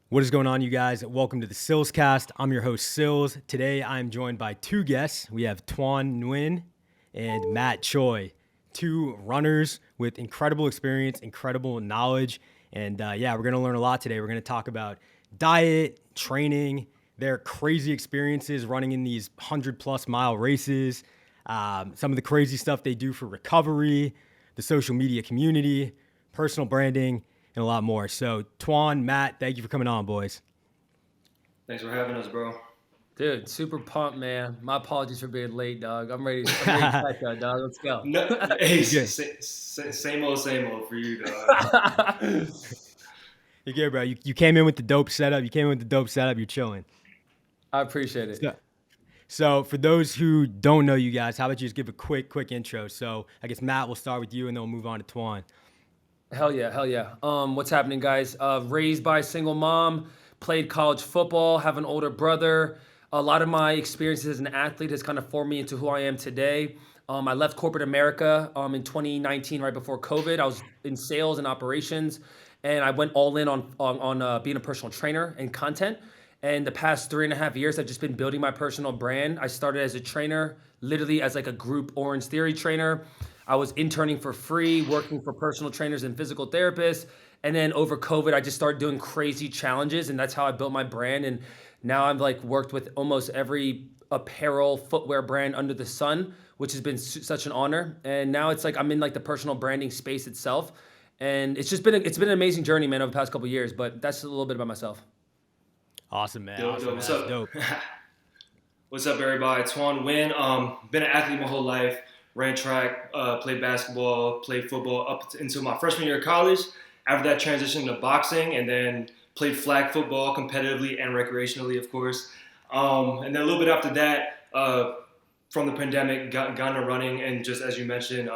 What is going on, you guys? Welcome to the Sillzcast. I'm your host, Sillz. Today, I'm joined by two guests. We have Toan, Nguyen and Matt Choi, two runners with incredible experience, incredible knowledge. And we're going to learn a lot today. We're going to talk about diet, training, their crazy experiences running in these 100-plus mile races, some of the crazy stuff they do for recovery, the social media community, personal branding, and a lot more. So, Toan, Matt, thank you for coming on, boys. Thanks for having us, bro. Dude, super pumped, man. My apologies for being late, dog. I'm ready to fight that, dog. Let's go. No, hey, You're good. same old for you, dog. You're good, bro. You came in with the dope setup. You're chilling. I appreciate it. So, for those who don't know you guys, how about you just give a quick intro? So, I guess Matt, we'll start with you, and then we'll move on to Toan. Hell yeah, hell yeah. What's happening, guys? Raised by a single mom, played college football, have an older brother. A lot of my experiences as an athlete has kind of formed me into who I am today. I left corporate America in 2019, right before COVID. I was in sales and operations, and I went all in on being a personal trainer and content. And the past 3.5 years, I've just been building my personal brand. I started as a trainer, literally as like a group Orange Theory trainer. I was interning for free, working for personal trainers and physical therapists. And then over COVID, I just started doing crazy challenges, and that's how I built my brand. And now I've like worked with almost every apparel, footwear brand under the sun, which has been such an honor. And now it's like I'm in like the personal branding space itself, and it's been an amazing journey, man, over the past couple of years. But that's a little bit about myself. Awesome, man. Dope, Awesome, dope. man. What's That's up? dope. What's up, everybody? It's Toan Nguyen. Been an athlete my whole life. Ran track, played basketball, played football up until my freshman year of college. After that, transitioned to boxing, and then played flag football competitively and recreationally, of course. And then a little bit after that, from the pandemic, got into running, and just as you mentioned,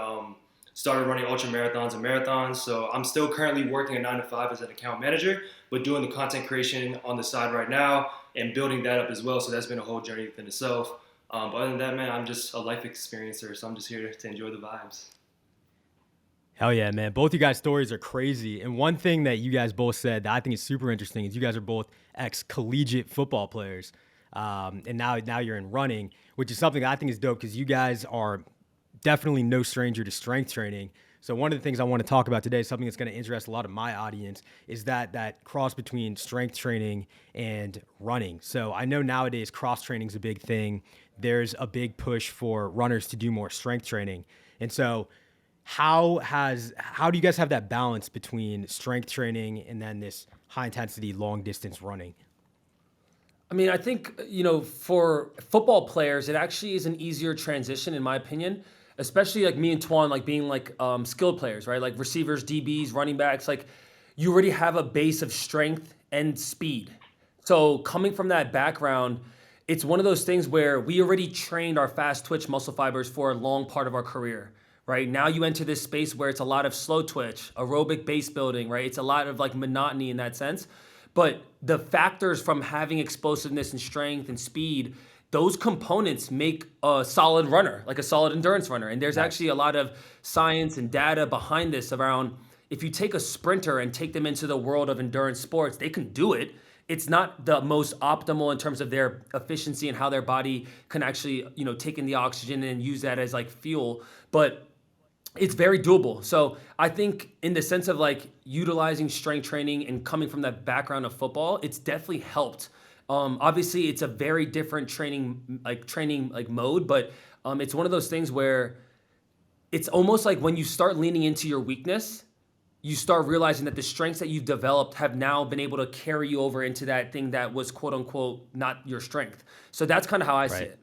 started running ultra marathons and marathons. So I'm still currently working a 9 to 5 as an account manager, but doing the content creation on the side right now and building that up as well. So that's been a whole journey within itself. But other than that, man, I'm just a life experiencer, so I'm just here to enjoy the vibes. Hell yeah, man. Both you guys' stories are crazy. And one thing that you guys both said that I think is super interesting is you guys are both ex-collegiate football players. And now you're in running, which is something that I think is dope because you guys are definitely no stranger to strength training. So one of the things I want to talk about today, something that's going to interest a lot of my audience, is that cross between strength training and running. So I know nowadays cross training is a big thing. There's a big push for runners to do more strength training. And so how do you guys have that balance between strength training and then this high intensity long distance running? I mean, I think, for football players, it actually is an easier transition, in my opinion, especially like me and Twan, like being like skilled players, right? Like receivers, DBs, running backs, like you already have a base of strength and speed. So coming from that background, it's one of those things where we already trained our fast twitch muscle fibers for a long part of our career, right? Now you enter this space where it's a lot of slow twitch, aerobic base building, right? It's a lot of like monotony in that sense. But the factors from having explosiveness and strength and speed, those components make a solid runner, like a solid endurance runner. And there's Nice. actually a lot of science and data behind this around if you take a sprinter and take them into the world of endurance sports, they can do it. It's not the most optimal in terms of their efficiency and how their body can actually, take in the oxygen and use that as like fuel. But it's very doable. So I think in the sense of like utilizing strength training and coming from that background of football, it's definitely helped. Obviously, it's a very different training like mode, but it's one of those things where it's almost like when you start leaning into your weakness, you start realizing that the strengths that you've developed have now been able to carry you over into that thing that was quote unquote not your strength. So that's kind of how I see Right. it.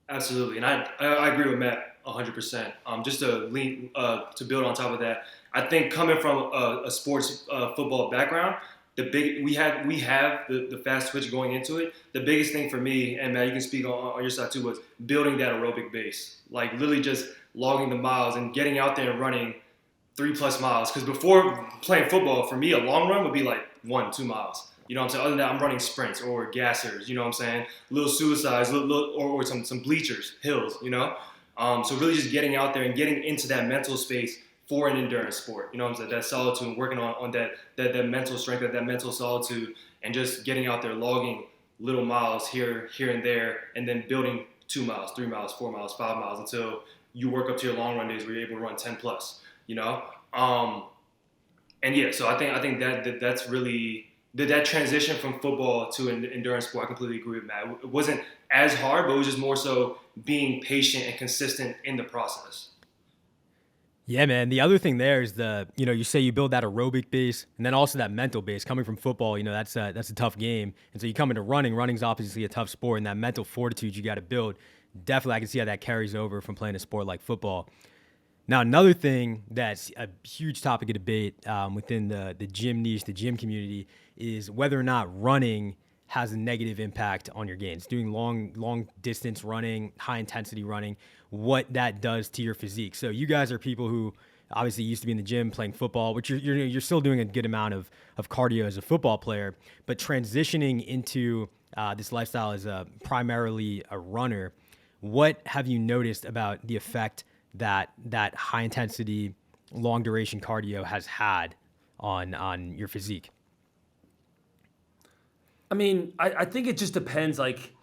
Absolutely, and I agree with Matt 100%. Just to build on top of that, I think coming from a sports football background, we have the fast twitch going into it. The biggest thing for me, and Matt, you can speak on your side too, was building that aerobic base, like literally just logging the miles and getting out there and running 3+ miles. Because before playing football, for me, a long run would be like 1-2 miles. You know what I'm saying? Other than that, I'm running sprints or gassers. You know what I'm saying? Little suicides, or some bleachers, hills. So really just getting out there and getting into that mental space for an endurance sport. You know what I'm saying? That solitude, working on that mental strength, that mental solitude, and just getting out there, logging little miles here and there, and then building 2 miles, 3 miles, 4 miles, 5 miles until you work up to your long run days where you're able to run 10 plus. You know, and yeah, so I think that's really that transition from football to an endurance sport. I completely agree with Matt. It wasn't as hard, but it was just more so being patient and consistent in the process. Yeah, man. The other thing there is you say you build that aerobic base and then also that mental base. Coming from football, that's a tough game. And so you come into running. Running's obviously a tough sport, and that mental fortitude you got to build. Definitely, I can see how that carries over from playing a sport like football. Now, another thing that's a huge topic of debate within the gym niche, the gym community, is whether or not running has a negative impact on your gains. Doing long distance running, high intensity running, what that does to your physique. So you guys are people who obviously used to be in the gym playing football, which you're still doing a good amount of cardio as a football player, but transitioning into this lifestyle as primarily a runner. What have you noticed about the effect that high intensity, long duration cardio has had on your physique? I mean, I think it just depends. Like,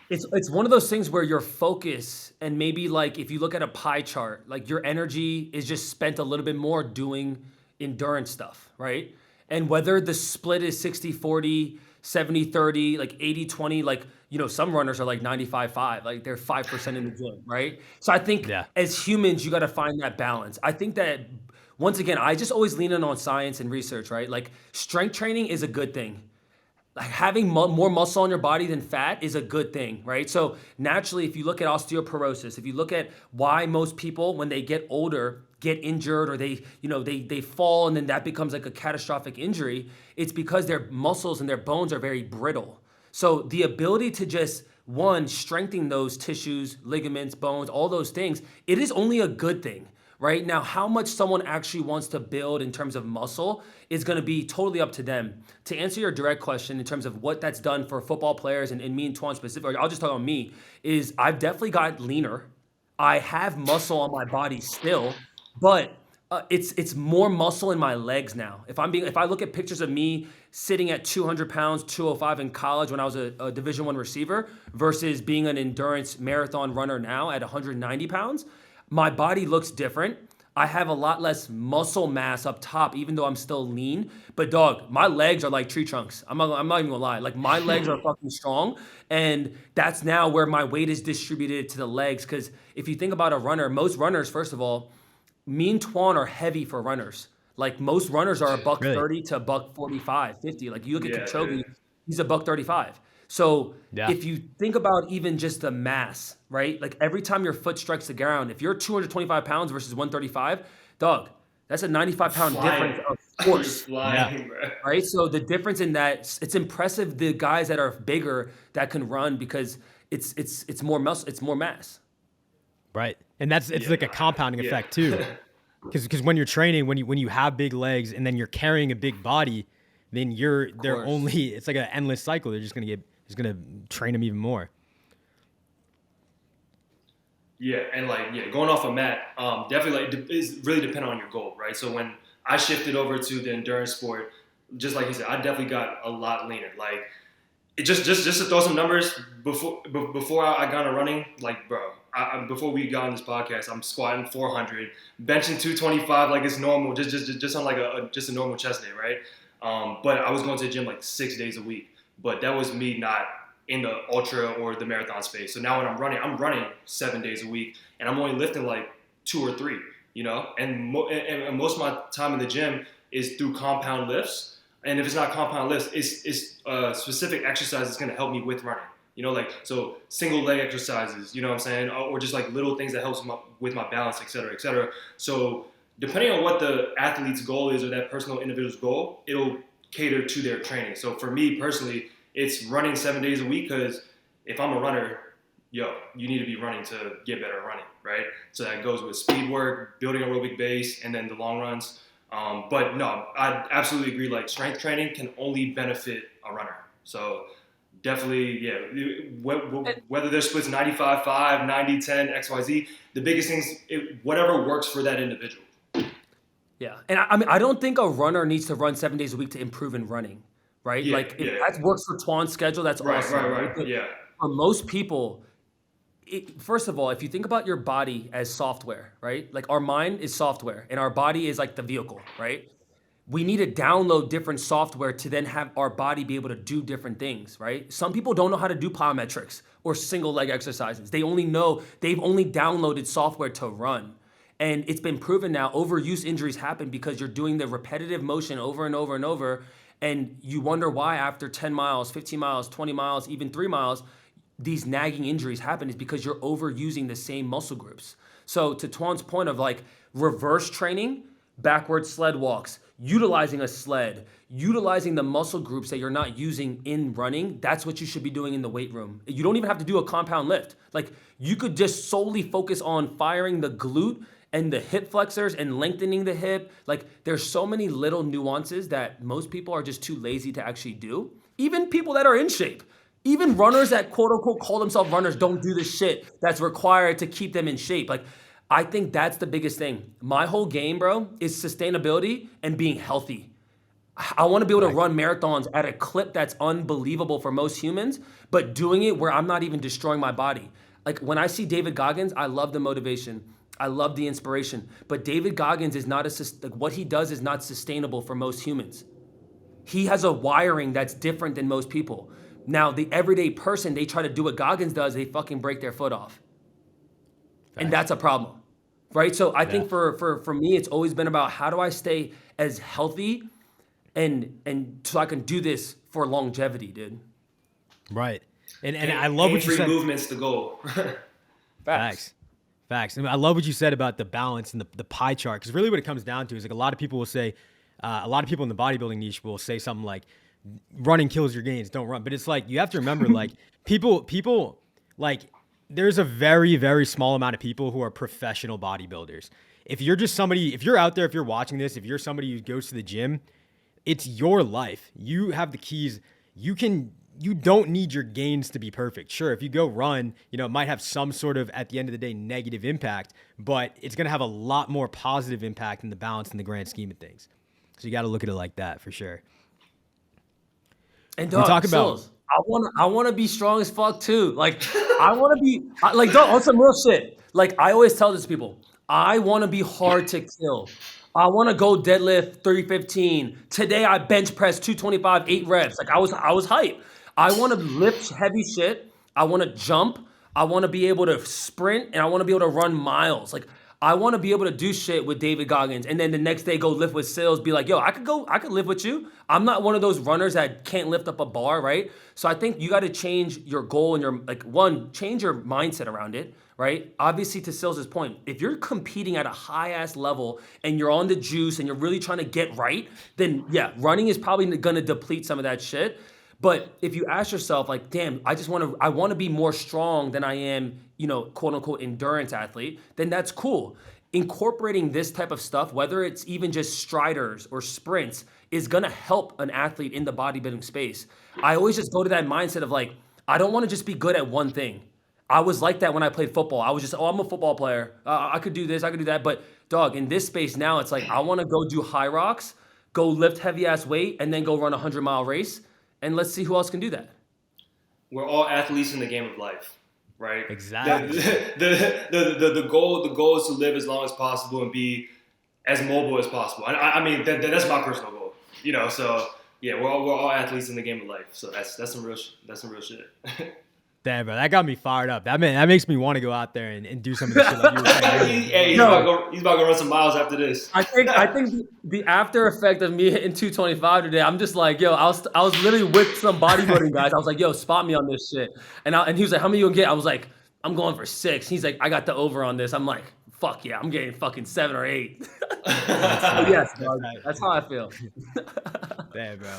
it's one of those things where your focus and maybe like if you look at a pie chart, like your energy is just spent a little bit more doing endurance stuff, right? And whether the split is 60-40, 70-30, like 80-20, like some runners are like 95-5, like they're 5% in the gym, right? So I think Yeah. as humans, you got to find that balance. I think that once again, I just always lean in on science and research, right? Like strength training is a good thing, like having more muscle on your body than fat is a good thing, right? So naturally, if you look at osteoporosis, if you look at why most people when they get older get injured or they fall and then that becomes like a catastrophic injury, it's because their muscles and their bones are very brittle. So the ability to just one strengthen those tissues, ligaments, bones, all those things, it is only a good thing. Right now, how much someone actually wants to build in terms of muscle is going to be totally up to them. To answer your direct question in terms of what that's done for football players and me and Toan specifically, I'll just talk about me, is I've definitely got leaner. I have muscle on my body still, but it's more muscle in my legs now. If I look at pictures of me sitting at 200 pounds, 205 in college when I was a Division I receiver versus being an endurance marathon runner now at 190 pounds, my body looks different. I have a lot less muscle mass up top, even though I'm still lean. But dog, my legs are like tree trunks. I'm not even gonna lie. Like my legs are fucking strong, and that's now where my weight is distributed to the legs. Because if you think about a runner, most runners, first of all, me and Toan are heavy for runners. Like most runners are a buck Really? 30 to a buck 45, 50. Like you look at Yeah, yeah. Kipchoge, he's a buck 35. So Yeah. if you think about even just the mass, right? Like every time your foot strikes the ground, if you're 225 pounds versus 135, dog, that's a 95-pound difference Flying. of You're force, Yeah. flying, bro. right? So the difference in that, it's impressive the guys that are bigger that can run because it's more muscle, it's more mass. Right. And it's Yeah, like a no, compounding yeah. effect too. Because when you're training, when you have big legs and then you're carrying a big body, then Of they're course. only it's like an endless cycle. They're just gonna train them even more. Yeah, and like going off of Matt, definitely like it's really dependent on your goal, right? So when I shifted over to the endurance sport, just like you said, I definitely got a lot leaner. Like it just to throw some numbers before I got into running, like bro, before we got on this podcast, I'm squatting 400, benching 225 like it's normal, just on like just a normal chest day, right? But I was going to the gym like 6 days a week, but that was me not in the ultra or the marathon space. So now when I'm running 7 days a week, and I'm only lifting like 2 or 3, and most of my time in the gym is through compound lifts. And if it's not compound lifts, it's specific exercise that's going to help me with running. Like so single leg exercises. You know what I'm saying, or just like little things that helps with my balance, et cetera, et cetera. So depending on what the athlete's goal is or that personal individual's goal, it'll cater to their training. So for me personally, it's running 7 days a week because if I'm a runner, you need to be running to get better at running, right? So that goes with speed work, building aerobic base, and then the long runs. But no, I absolutely agree. Like strength training can only benefit a runner. So definitely, yeah. Whether their splits 95-5, 90-10, XYZ, the biggest things, whatever works for that individual. Yeah, and I mean, I don't think a runner needs to run 7 days a week to improve in running, right? Yeah, Like if yeah. that works for Tuan's schedule, that's Right, awesome, right, right? right. But Yeah. for most people, first of all, if you think about your body as software, right? Like our mind is software, and our body is like the vehicle, right? We need to download different software to then have our body be able to do different things, right? Some people don't know how to do plyometrics or single leg exercises. They've only downloaded software to run. And it's been proven now overuse injuries happen because you're doing the repetitive motion over and over and over. And you wonder why after 10 miles, 15 miles, 20 miles, even 3 miles, these nagging injuries happen is because you're overusing the same muscle groups. So to Tuan's point of like reverse training, backward sled walks, utilizing a sled, utilizing the muscle groups that you're not using in running, that's what you should be doing in the weight room. You don't even have to do a compound lift. Like you could just solely focus on firing the glute and the hip flexors and lengthening the hip. Like there's so many little nuances that most people are just too lazy to actually do. Even people that are in shape. Even runners that quote unquote call themselves runners don't do the shit that's required to keep them in shape. Like, I think that's the biggest thing. My whole game, bro, is sustainability and being healthy. I want to be able to run marathons at a clip that's unbelievable for most humans, but doing it where I'm not even destroying my body. Like when I see David Goggins, I love the motivation. I love the inspiration. But David Goggins is not like what he does is not sustainable for most humans. He has a wiring that's different than most people. Now, the everyday person, they try to do what Goggins does, they fucking break their foot off. And Facts. that's a problem, right? So I Yeah. think for me, it's always been about how do I stay as healthy and so I can do this for longevity, dude. Right. And I love what you Pain-free said. movement's the goal. Facts. Facts. And I love what you said about the balance and the pie chart. Because really what it comes down to is like a lot of people will say, a lot of people in the bodybuilding niche will say something like, running kills your gains, don't run. But it's like, you have to remember, like, people, like, there's a very, very small amount of people who are professional bodybuilders. If you're just somebody, if you're out there, if you're watching this, if you're somebody who goes to the gym, it's your life. You have the keys. You don't need your gains to be perfect. Sure, if you go run, it might have some sort of, at the end of the day, negative impact, but it's going to have a lot more positive impact in the balance in the grand scheme of things. So you got to look at it like that for sure. And We dog, talk about, Sillz, I wanna be strong as fuck too. Like I wanna be like dog, on some real shit. Like I always tell this to people, I wanna be hard to kill. I wanna go deadlift 315. Today I bench press 225, 8 reps. Like I was hype. I wanna lift heavy shit. I wanna jump. I wanna be able to sprint and I wanna be able to run miles. Like I want to be able to do shit with David Goggins and then the next day go lift with Sillz, be like, yo, I could live with you. I'm not one of those runners that can't lift up a bar, right? So I think you got to change your goal and your, like, one, change your mindset around it, right? Obviously, to Sillz's point, if you're competing at a high ass level and you're on the juice and you're really trying to get right, then yeah, running is probably going to deplete some of that shit. But if you ask yourself, like, damn, I want to be more strong than I am, quote unquote endurance athlete, then that's cool. Incorporating this type of stuff, whether it's even just striders or sprints, is gonna help an athlete in the bodybuilding space. I always just go to that mindset of like, I don't want to just be good at one thing. I was like that when I played football. I was just, oh, I'm a football player. I could do this, I could do that. But dog, in this space now, it's like I want to go do high rocks, go lift heavy ass weight, and then go run a 100-mile race and let's see who else can do that. We're all athletes in the game of life, right? exactly. The goal is to live as long as possible and be as mobile as possible. I mean that's my personal goal, So yeah, we're all athletes in the game of life. So that's some real shit. Damn, bro, that got me fired up. That makes me want to go out there and do some of the shit like you were saying. Hey, he's about to go run some miles after this. I think the after effect of me hitting 225 today, I'm just like, yo, I was literally with some bodybuilding guys. I was like, yo, spot me on this shit. And he was like, how many you gonna get? I was like, I'm going for 6. He's like, I got the over on this. I'm like, fuck yeah, I'm getting fucking 7 or 8. Yes, dog, that's how I feel. Damn, bro.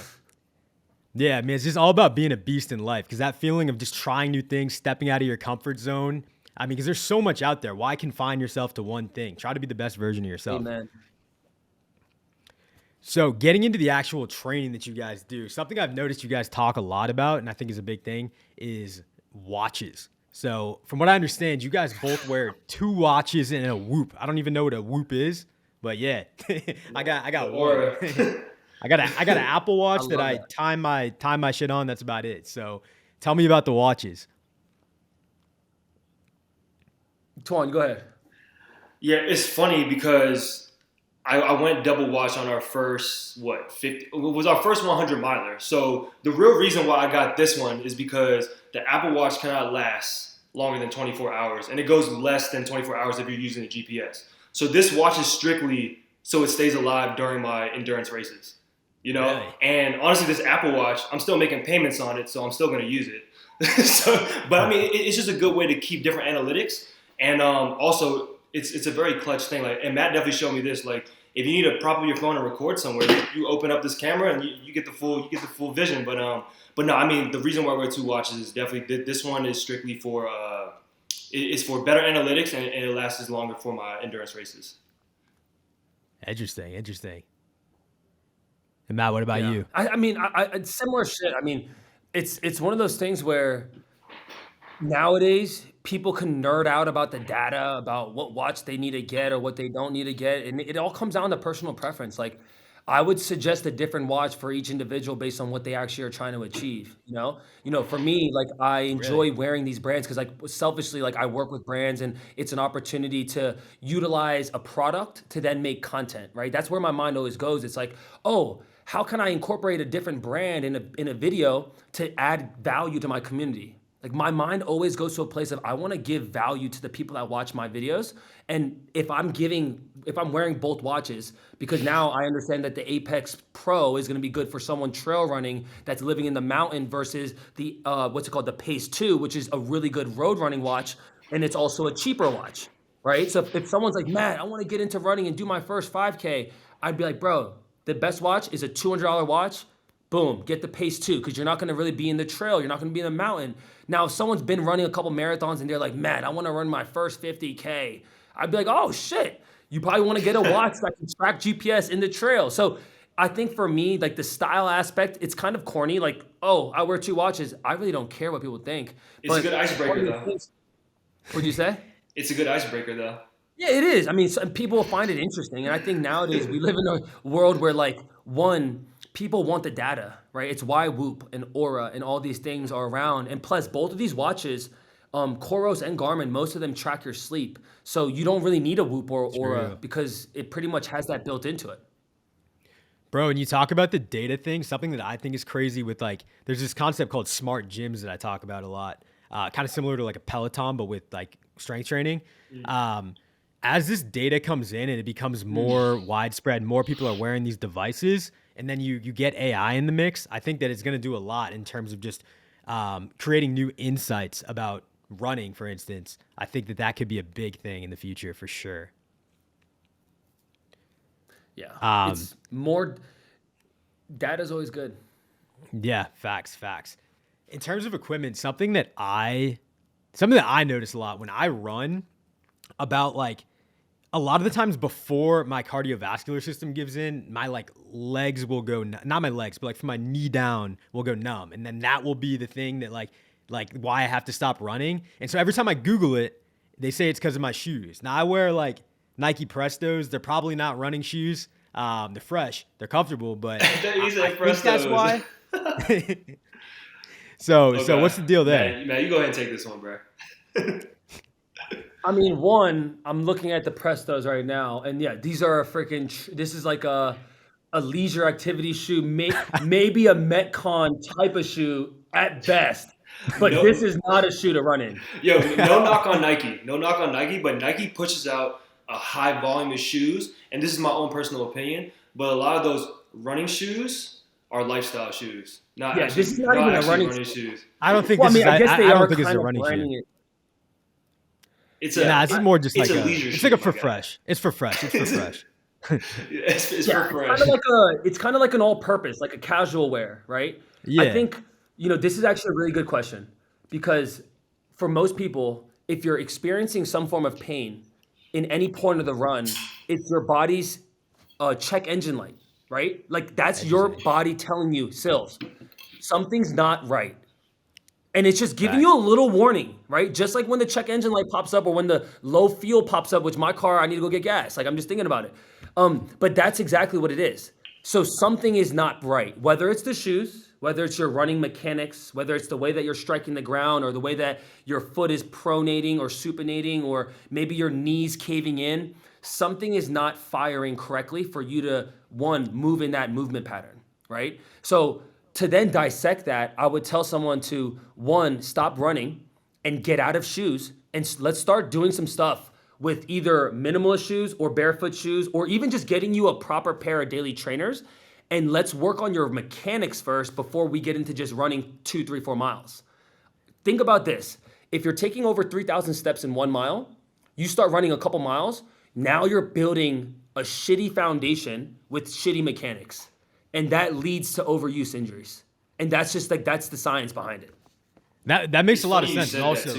Yeah, I mean, it's just all about being a beast in life because that feeling of just trying new things, stepping out of your comfort zone. I mean, because there's so much out there. Why confine yourself to one thing? Try to be the best version of yourself. Amen. So getting into the actual training that you guys do, something I've noticed you guys talk a lot about, and I think is a big thing, is watches. So from what I understand, you guys both wear 2 watches and a Whoop. I don't even know what a Whoop is. But yeah, I The got one. aura. I got an Apple I Watch that love I that. time my shit on. That's about it. So tell me about the watches. Toan, go ahead. Yeah, it's funny because I went double watch on our first 50 it was our first 100 miler. So the real reason why I got this one is because the Apple Watch cannot last longer than 24 hours, and it goes less than 24 hours if you're using a GPS. So this watch is strictly so it stays alive during my endurance races. You know, Really? and honestly, this Apple Watch, I'm still making payments on it, so I'm still going to use it. So, but I mean, it's just a good way to keep different analytics, and also it's a very clutch thing. Like, and Matt definitely showed me this. Like, if you need to prop up your phone and record somewhere, you open up this camera and you get the full vision. But no, I mean, the reason why I wear two watches is definitely this one is strictly for it's for better analytics and it lasts longer for my endurance races. Interesting. Interesting. And Matt, what about Yeah, you? I mean, similar shit. I mean, it's one of those things where nowadays people can nerd out about the data, about what watch they need to get or what they don't need to get, and it all comes down to personal preference. Like, I would suggest a different watch for each individual based on what they actually are trying to achieve. For me, like I Really? enjoy wearing these brands because, like, selfishly, like I work with brands, and it's an opportunity to utilize a product to then make content. Right? That's where my mind always goes. It's like, oh, how can I incorporate a different brand in a video to add value to my community? Like, my mind always goes to a place of I want to give value to the people that watch my videos. And if I'm wearing both watches, because now I understand that the Apex Pro is going to be good for someone trail running that's living in the mountain versus the what's it called, the Pace 2, which is a really good road running watch, and it's also a cheaper watch, right? So if someone's like, Matt, I want to get into running and do my first 5K, I'd be like, bro, the best watch is a $200 watch. Boom, get the Pace 2 because you're not going to really be in the trail. You're not going to be in the mountain. Now, if someone's been running a couple marathons and they're like, Matt, I want to run my first 50K, I'd be like, oh, shit. You probably want to get a watch that can track GPS in the trail. So I think for me, like the style aspect, it's kind of corny. Like, oh, I wear two watches. I really don't care what people think. It's a But good one icebreaker of the though. things, what'd you say? It's a good icebreaker though. Yeah, it is. I mean, some people find it interesting, and I think nowadays we live in a world where, like, one, people want the data, right? It's why Whoop and Aura and all these things are around, and plus, both of these watches, Koros and Garmin, most of them track your sleep, so you don't really need a Whoop or Aura True. because it pretty much has that built into it. Bro, and you talk about the data thing, something that I think is crazy with like, there's this concept called smart gyms that I talk about a lot. Kind of similar to like a Peloton, but with like strength training. Um, as this data comes in and it becomes more widespread, more people are wearing these devices, and then you get AI in the mix. I think that it's going to do a lot in terms of just creating new insights about running, for instance. I think that that could be a big thing in the future for sure. Yeah, Um, it's more data's always good. yeah, facts, facts. In terms of equipment, something that I notice a lot when I run, about like a lot of the times before my cardiovascular system gives in, my like legs will go not my legs, but like from my knee down will go numb, and then that will be the thing that like why I have to stop running. And so every time I Google it, they say it's because of my shoes. Now I wear like Nike Prestos. They're probably not running shoes. They're fresh, they're comfortable, but He I said think that's Prestos. why. So Okay, what's the deal there? man, you go ahead and take this one, bro. I mean, one, I'm looking at the Prestos right now, and yeah, these are a freaking. This is like a leisure activity shoe, maybe a Metcon type of shoe at best, but this No, is not a shoe to run in. yo, no knock on Nike. No knock on Nike, but Nike pushes out a high volume of shoes, and this is my own personal opinion, but a lot of those running shoes are lifestyle shoes, Yeah, this is not even not a actually running running shoe. shoes. I don't think Well, I this mean, is. I guess they I don't are think this is a kind of running shoe. branding it. It's Yeah, Nah, a this is more just it's like a a. leisure It's shoe, like a my for guy. fresh. It's for fresh. It's for fresh. It's yeah, for fresh. it's kind of like an all-purpose, like a casual wear, right? I Yeah. think this is actually a really good question because for most people, if you're experiencing some form of pain in any point of the run, it's your body's check engine light, right? Like that's your Interesting. body telling you, Sillz, something's not right. And it's just giving you a little warning, right? Just like when the check engine light pops up or when the low fuel pops up, which my car, I need to go get gas. Like I'm just thinking about it. But that's exactly what it is. So something is not right, whether it's the shoes, whether it's your running mechanics, whether it's the way that you're striking the ground or the way that your foot is pronating or supinating, or maybe your knees caving in. Something is not firing correctly for you to, one, move in that movement pattern, right? So to then dissect that, I would tell someone to, one, stop running and get out of shoes and let's start doing some stuff with either minimalist shoes or barefoot shoes, or even just getting you a proper pair of daily trainers. And let's work on your mechanics first before we get into just running 2, 3, 4 miles. Think about this. If you're taking over 3,000 steps in 1 mile, you start running a couple miles, now you're building a shitty foundation with shitty mechanics. And that leads to overuse injuries. And that's just like, that's the science behind it. That makes a lot of sense. And also,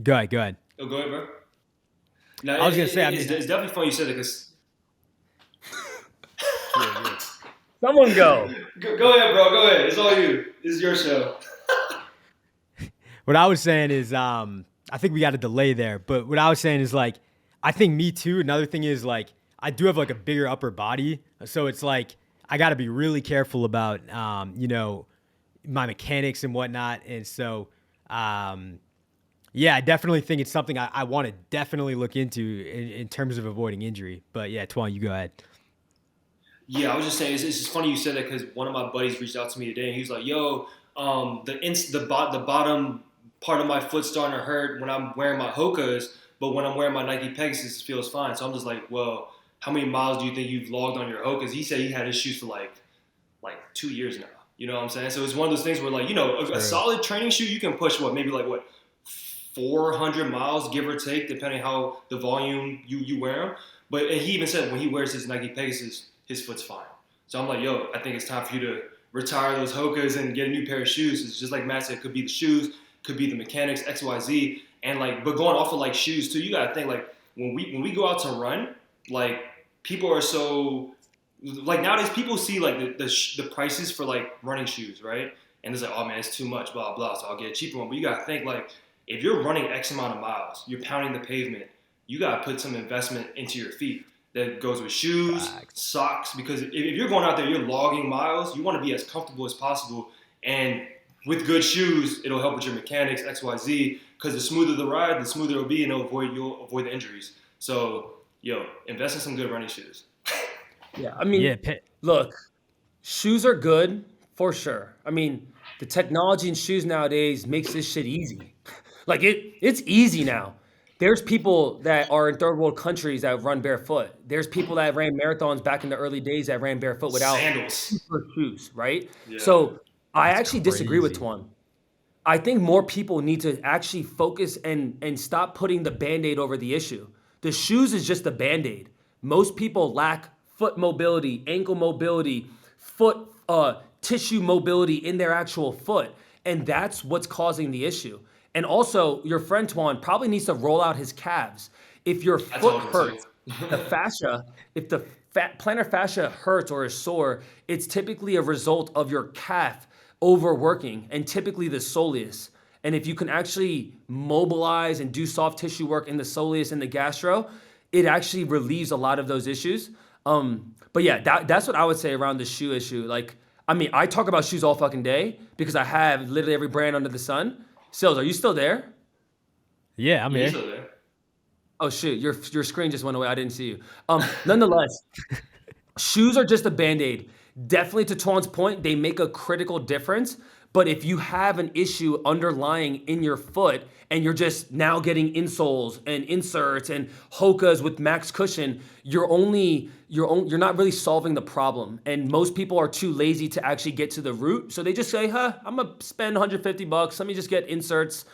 go ahead. Oh, go ahead, bro. No, I was gonna say, it's definitely funny you said it because. Someone go. Go ahead, bro. Go ahead. It's all you. This is your show. What I was saying is, I think we got a delay there, but what I was saying is like, I think me too. Another thing is like, I do have like a bigger upper body, so it's like I got to be really careful about, my mechanics and whatnot, and so. Yeah, I definitely think it's something I want to definitely look into in terms of avoiding injury. But yeah, Toan, you go ahead. Yeah, I was just saying, it's just funny you said that because one of my buddies reached out to me today and he was like, "Yo, the bottom part of my foot's starting to hurt when I'm wearing my Hokas, but when I'm wearing my Nike Pegasus, it feels fine." So I'm just like, "Well, how many miles do you think you've logged on your Hokas?" He said he had issues for like 2 years now. You know what I'm saying? So it's one of those things where like, a solid training shoe you can push maybe 400 miles, give or take, depending how the volume you wear them. But and he even said when he wears his Nike Pegasus, his foot's fine. So I'm like, yo, I think it's time for you to retire those Hokas and get a new pair of shoes. It's just like Matt said, it could be the shoes, could be the mechanics, X, Y, Z. And but going off of shoes too, you gotta think when we go out to run, people are so nowadays people see the prices for running shoes, right? And it's like, oh man, it's too much, blah blah. So I'll get a cheaper one. But you gotta think if you're running X amount of miles, you're pounding the pavement, you got to put some investment into your feet. That goes with shoes, socks, because if you're going out there, you're logging miles, you want to be as comfortable as possible. And with good shoes, it'll help with your mechanics, X, Y, Z, because the smoother the ride, the smoother it'll be, and you'll avoid the injuries. So, invest in some good running shoes. Yeah, I mean, look, shoes are good for sure. I mean, the technology in shoes nowadays makes this shit easy. It's easy now. There's people that are in third world countries that run barefoot. There's people that ran marathons back in the early days that ran barefoot without sandals, shoes, right? Yeah. So I actually disagree with Toan. I think more people need to actually focus and stop putting the Band-Aid over the issue. The shoes is just a Band-Aid. Most people lack foot mobility, ankle mobility, foot tissue mobility in their actual foot. And that's what's causing the issue. And also, your friend Toan probably needs to roll out his calves. If your foot hurts, the fascia, if the plantar fascia hurts or is sore, it's typically a result of your calf overworking and typically the soleus. And if you can actually mobilize and do soft tissue work in the soleus and the gastro, it actually relieves a lot of those issues. But yeah, that's what I would say around the shoe issue. I talk about shoes all fucking day because I have literally every brand under the sun. Sillz, are you still there? Yeah, I'm here. Still there. Oh shit, your screen just went away. I didn't see you. Nonetheless, shoes are just a Band-Aid. Definitely to Toan's point, they make a critical difference. But if you have an issue underlying in your foot and you're just now getting insoles and inserts and Hokas with max cushion, you're not really solving the problem. And most people are too lazy to actually get to the root. So they just say, I'm gonna spend $150. Let me just get inserts.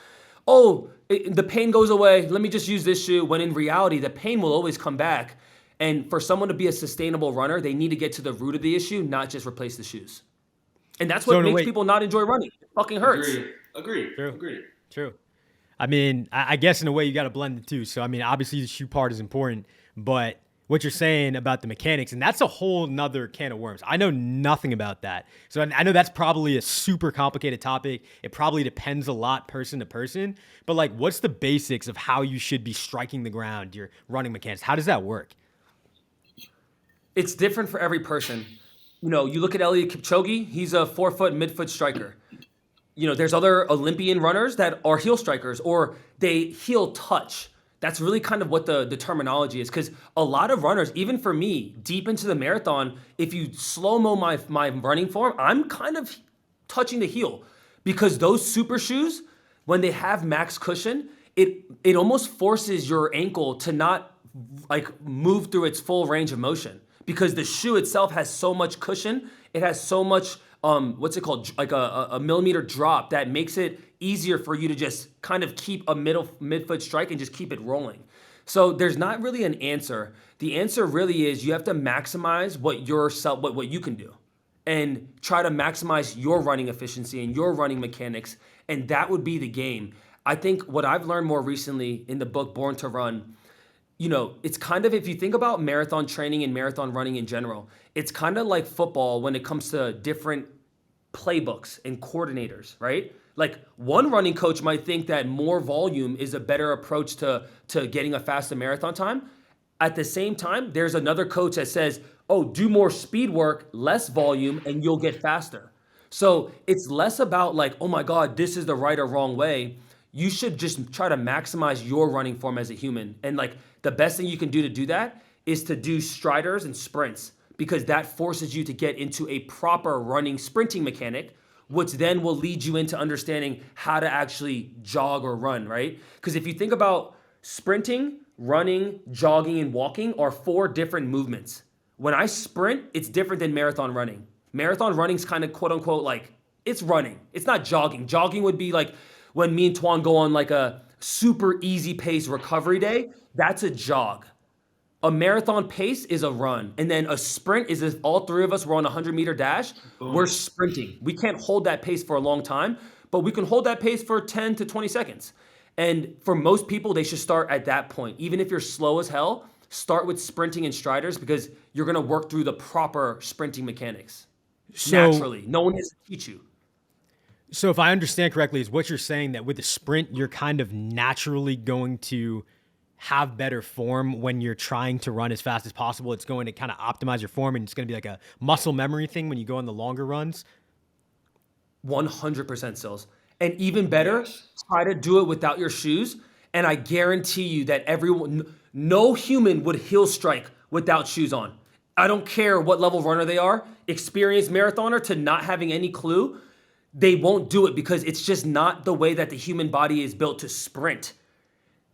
The pain goes away. Let me just use this shoe. When in reality, the pain will always come back. And for someone to be a sustainable runner, they need to get to the root of the issue, not just replace the shoes. And that's what makes people not enjoy running. It fucking hurts. Agreed. True. I mean, I guess in a way you got to blend the two. So, I mean, obviously the shoe part is important, but what you're saying about the mechanics, and that's a whole nother can of worms. I know nothing about that. So I know that's probably a super complicated topic. It probably depends a lot person to person, but like, what's the basics of how you should be striking the ground, your running mechanics? How does that work? It's different for every person. You look at Eliud Kipchoge, he's a 4-foot midfoot striker. There's other Olympian runners that are heel strikers or they heel touch. That's really kind of what the terminology is. Because a lot of runners, even for me, deep into the marathon, if you slow-mo my running form, I'm kind of touching the heel. Because those super shoes, when they have max cushion, it almost forces your ankle to not like move through its full range of motion. Because the shoe itself has so much cushion, it has so much what's it called, like a millimeter drop that makes it easier for you to just kind of keep a midfoot strike and just keep it rolling. So there's not really an answer. The answer really is you have to maximize what you can do and try to maximize your running efficiency and your running mechanics, and that would be the game. I think what I've learned more recently in the book Born to Run, it's kind of, if you think about marathon training and marathon running in general, it's kind of like football when it comes to different playbooks and coordinators, right? Like one running coach might think that more volume is a better approach to getting a faster marathon time. At the same time, there's another coach that says, oh, do more speed work, less volume, and you'll get faster. So it's less about like, oh my God, this is the right or wrong way. You should just try to maximize your running form as a human. And like the best thing you can do to do that is to do striders and sprints, because that forces you to get into a proper running sprinting mechanic, which then will lead you into understanding how to actually jog or run, right? Because if you think about sprinting, running, jogging, and walking are 4 different movements. When I sprint, it's different than marathon running. Marathon running is kind of quote unquote like, it's running. It's not jogging. Jogging would be like when me and Toan go on like a super easy pace recovery day, that's a jog. A marathon pace is a run. And then a sprint is if all 3 of us were on a 100-meter dash, we're sprinting. We can't hold that pace for a long time, but we can hold that pace for 10 to 20 seconds. And for most people, they should start at that point. Even if you're slow as hell, start with sprinting and striders because you're going to work through the proper sprinting mechanics. Naturally. No one has to teach you. So if I understand correctly, is what you're saying that with the sprint, you're kind of naturally going to have better form when you're trying to run as fast as possible. It's going to kind of optimize your form, and it's going to be like a muscle memory thing when you go on the longer runs. 100% Sillz. And even better, try to do it without your shoes. And I guarantee you that no human would heel strike without shoes on. I don't care what level runner they are, experienced marathoner to not having any clue, they won't do it because it's just not the way that the human body is built to sprint.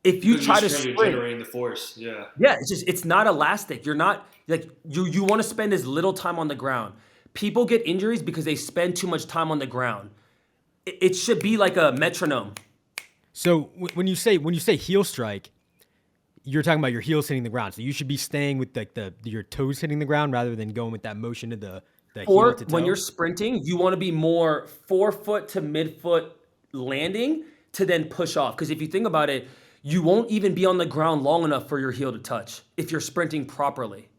If you try to sprint, generating the force, it's not elastic. You're not like you want to spend as little time on the ground. People get injuries because they spend too much time on the ground. It should be like a metronome. So when you say heel strike, you're talking about your heels hitting the ground. So you should be staying with like your toes hitting the ground rather than going with that motion of the heel to toe. When you're sprinting, you want to be more 4-foot to midfoot landing to then push off. Because if you think about it, you won't even be on the ground long enough for your heel to touch if you're sprinting properly.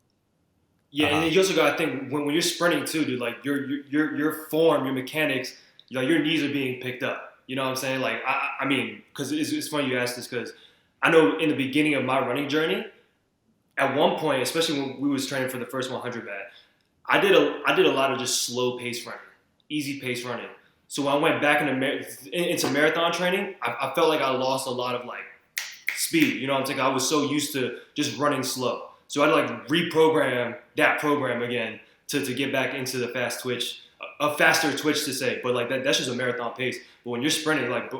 Yeah, and you also got to think when you're sprinting too, dude. Like your form, your mechanics, like your knees are being picked up. You know what I'm saying? Like I mean, because it's funny you asked this because I know in the beginning of my running journey, at one point, especially when we was training for the first 100 bat, I did a lot of just slow pace running, easy pace running. So when I went back into marathon training, I felt like I lost a lot of like speed. You know what I'm saying? I was so used to just running slow. So I had to like reprogram that program again to get back into the fast twitch, a faster twitch to say. But like that's just a marathon pace. But when you're sprinting, like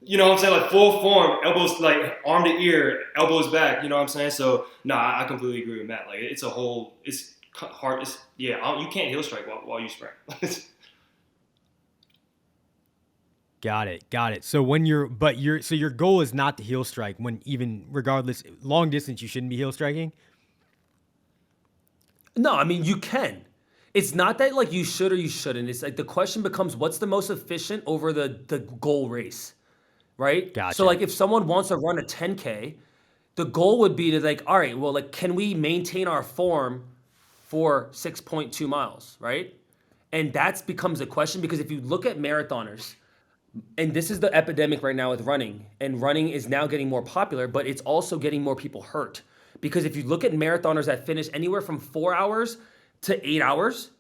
you know what I'm saying? Like full form, elbows, like arm to ear, elbows back. You know what I'm saying? So I completely agree with Matt. Like it's hard. You can't heel strike while you sprint. Got it. So your goal is not to heel strike when even regardless long distance you shouldn't be heel striking. No, I mean you can. It's not that like you should or you shouldn't. It's like the question becomes what's the most efficient over the goal race, right? Gotcha. So like if someone wants to run a 10K, the goal would be to like, all right, well, like, can we maintain our form for 6.2 miles, right? And that becomes a question because if you look at marathoners, and this is the epidemic right now with running, and running is now getting more popular, but it's also getting more people hurt. Because if you look at marathoners that finish anywhere from 4 hours to 8 hours,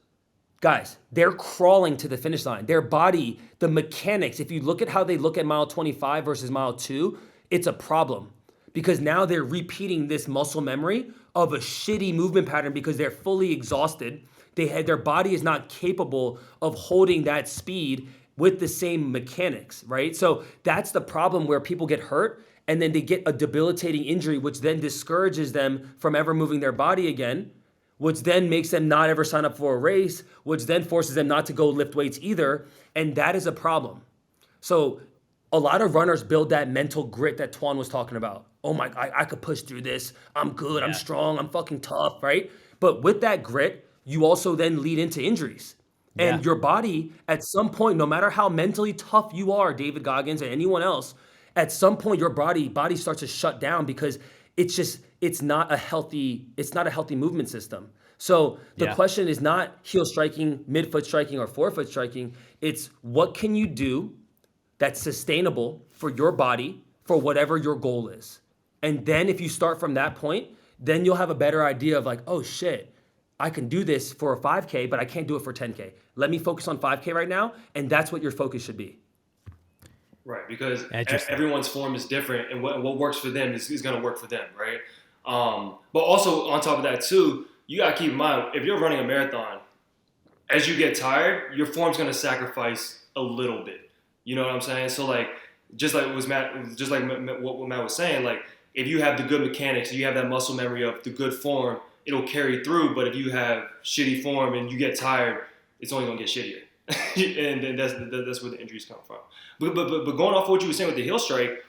guys, they're crawling to the finish line. Their body, the mechanics, if you look at how they look at mile 25 versus mile 2, it's a problem. Because now they're repeating this muscle memory of a shitty movement pattern because they're fully exhausted. Their body is not capable of holding that speed with the same mechanics, right? So that's the problem where people get hurt and then they get a debilitating injury, which then discourages them from ever moving their body again, which then makes them not ever sign up for a race, which then forces them not to go lift weights either. And that is a problem. So a lot of runners build that mental grit that Toan was talking about. Oh my, I could push through this. I'm good. I'm strong. I'm fucking tough, right? But with that grit, you also then lead into injuries. And your body, at some point, no matter how mentally tough you are, David Goggins and anyone else, at some point your body starts to shut down because it's not a healthy movement system. So the question is not heel striking, midfoot striking, or forefoot striking. It's what can you do that's sustainable for your body for whatever your goal is. And then if you start from that point, then you'll have a better idea of like, oh shit, I can do this for a 5K, but I can't do it for 10K. Let me focus on 5K right now, and that's what your focus should be. Right, because everyone's form is different, and what works for them is going to work for them, right? But also on top of that too, you got to keep in mind, if you're running a marathon, as you get tired, your form's going to sacrifice a little bit. You know what I'm saying? So like, what Matt was saying, like if you have the good mechanics, you have that muscle memory of the good form, it'll carry through. But if you have shitty form and you get tired, it's only going to get shittier. and that's where the injuries come from. But going off what you were saying with the heel strike,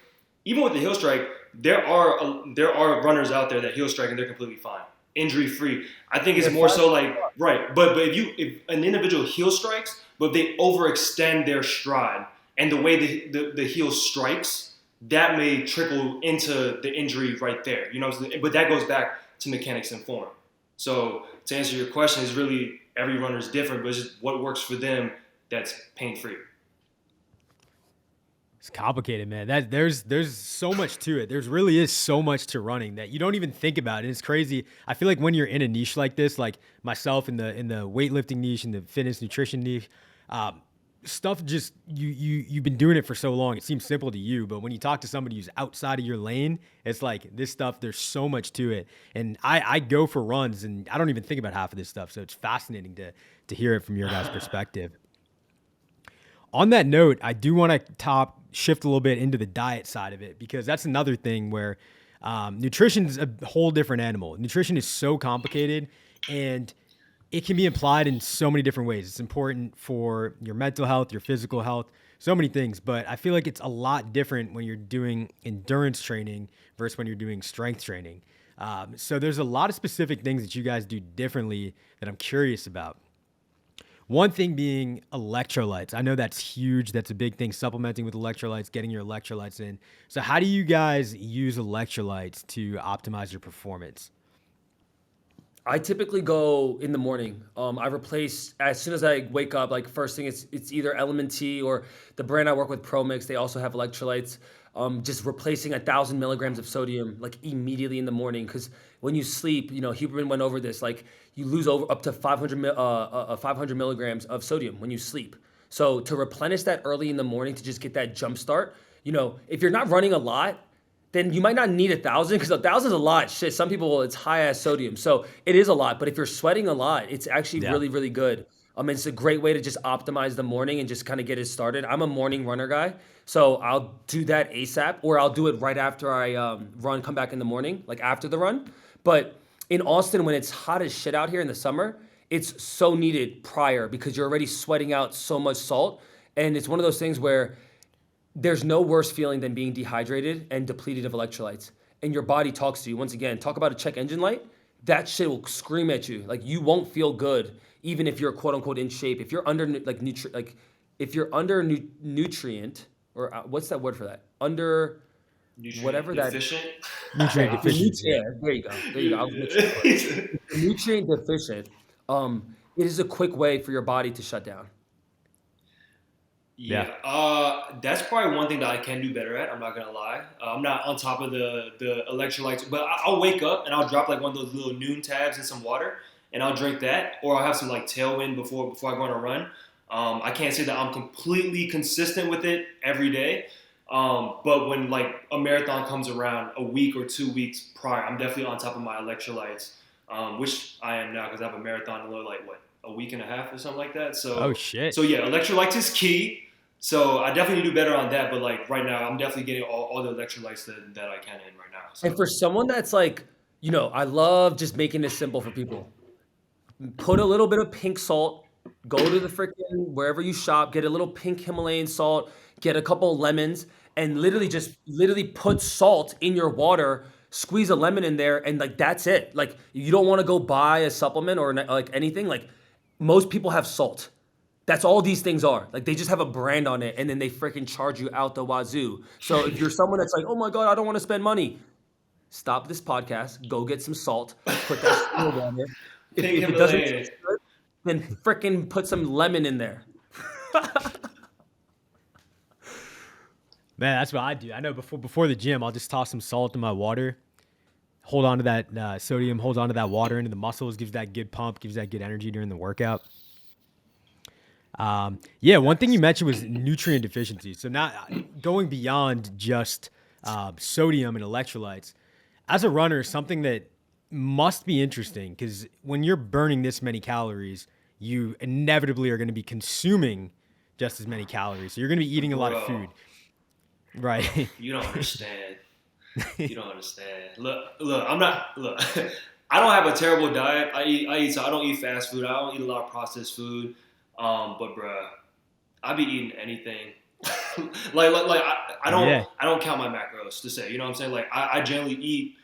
even with the heel strike, there are runners out there that heel strike and they're completely fine, injury free. I think it's more so like right. But if an individual heel strikes, but they overextend their stride and the way the heel strikes, that may trickle into the injury right there. You know what I'm saying? But that goes back to mechanics and form. So to answer your question, is really every runner is different, but it's just what works for them that's pain free. It's complicated, man. There's so much to it. There's really is so much to running that you don't even think about. And it's crazy. I feel like when you're in a niche like this, like myself in the weightlifting niche, in the fitness nutrition niche, stuff just you've been doing it for so long. It seems simple to you, but when you talk to somebody who's outside of your lane, it's like this stuff. There's so much to it. And I go for runs, and I don't even think about half of this stuff. So it's fascinating to hear it from your guys' perspective. On that note, I do want to shift a little bit into the diet side of it, because that's another thing where nutrition is a whole different animal. Nutrition is so complicated, and it can be applied in so many different ways. It's important for your mental health, your physical health, so many things. But I feel like it's a lot different when you're doing endurance training versus when you're doing strength training. So there's a lot of specific things that you guys do differently that I'm curious about. One thing being electrolytes. I know that's huge. That's a big thing, supplementing with electrolytes, getting your electrolytes in. So how do you guys use electrolytes to optimize your performance? I typically go in the morning. I replace as soon as I wake up. Like first thing, it's either Element T or the brand I work with, ProMix. They also have electrolytes. Just replacing 1,000 milligrams of sodium like immediately in the morning, because when you sleep, Huberman went over this. Like you lose up to 500 milligrams of sodium when you sleep. So to replenish that early in the morning to just get that jump start, if you're not running a lot, then you might not need 1,000, because 1,000 is a lot. Shit, some people, it's high as sodium. So it is a lot. But if you're sweating a lot, it's actually really, really good. It's a great way to just optimize the morning and just kind of get it started. I'm a morning runner guy, so I'll do that ASAP, or I'll do it right after I come back in the morning, like after the run. But in Austin, when it's hot as shit out here in the summer, it's so needed prior, because you're already sweating out so much salt. And it's one of those things where there's no worse feeling than being dehydrated and depleted of electrolytes. And your body talks to you. Once again, talk about a check engine light. That shit will scream at you. Like you won't feel good, even if you're quote unquote in shape. If you're under nutrient, or what's that word for that? Nutrient whatever that deficient. Nutrient if you're deficiency. nutrient, there you go. There you go. I was mixing the words. Yeah. If you're nutrient deficient, it is a quick way for your body to shut down. Yeah. Yeah, that's probably one thing that I can do better at. I'm not gonna lie. I'm not on top of the electrolytes, but I'll wake up and I'll drop like one of those little noon tabs in some water, and I'll drink that, or I'll have some like Tailwind before I go on a run. I can't say that I'm completely consistent with it every day, but when like a marathon comes around a week or 2 weeks prior, I'm definitely on top of my electrolytes, which I am now because I have a marathon in a little, like what, a week and a half or something like that. Oh So shit. so yeah, electrolytes is key. So I definitely do better on that, but like right now, I'm definitely getting all the electrolytes that I can in right now. And So for someone that's like, I love just making this simple for people. Put a little bit of pink salt, go to the freaking wherever you shop, get a little pink Himalayan salt, get a couple of lemons, and literally put salt in your water, squeeze a lemon in there, and like that's it. Like you don't want to go buy a supplement or like anything. Like most people have salt. That's all these things are. Like they just have a brand on it, and then they freaking charge you out the wazoo. So if you're someone that's like, oh my god, I don't want to spend money, stop this podcast, go get some salt, put that shit in your water. If, pink if it doesn't Himalayan. taste good, then freaking put some lemon in there. Man, that's what I do. I know before the gym, I'll just toss some salt in my water, hold on to that sodium, holds on to that water into the muscles, gives that good pump, gives that good energy during the workout. Yeah, one thing you Facts. mentioned was nutrient deficiency. So now going beyond just sodium and electrolytes, as a runner, something that must be interesting because when you're burning this many calories, you inevitably are going to be consuming just as many calories. So you're going to be eating a lot of Bro, food, right? you don't understand. You don't understand. Look. I'm not. Look, I don't have a terrible diet. So I don't eat fast food. I don't eat a lot of processed food. But bruh, I be eating anything. Yeah, I don't count my macros to say. You know what I'm saying? Like I generally eat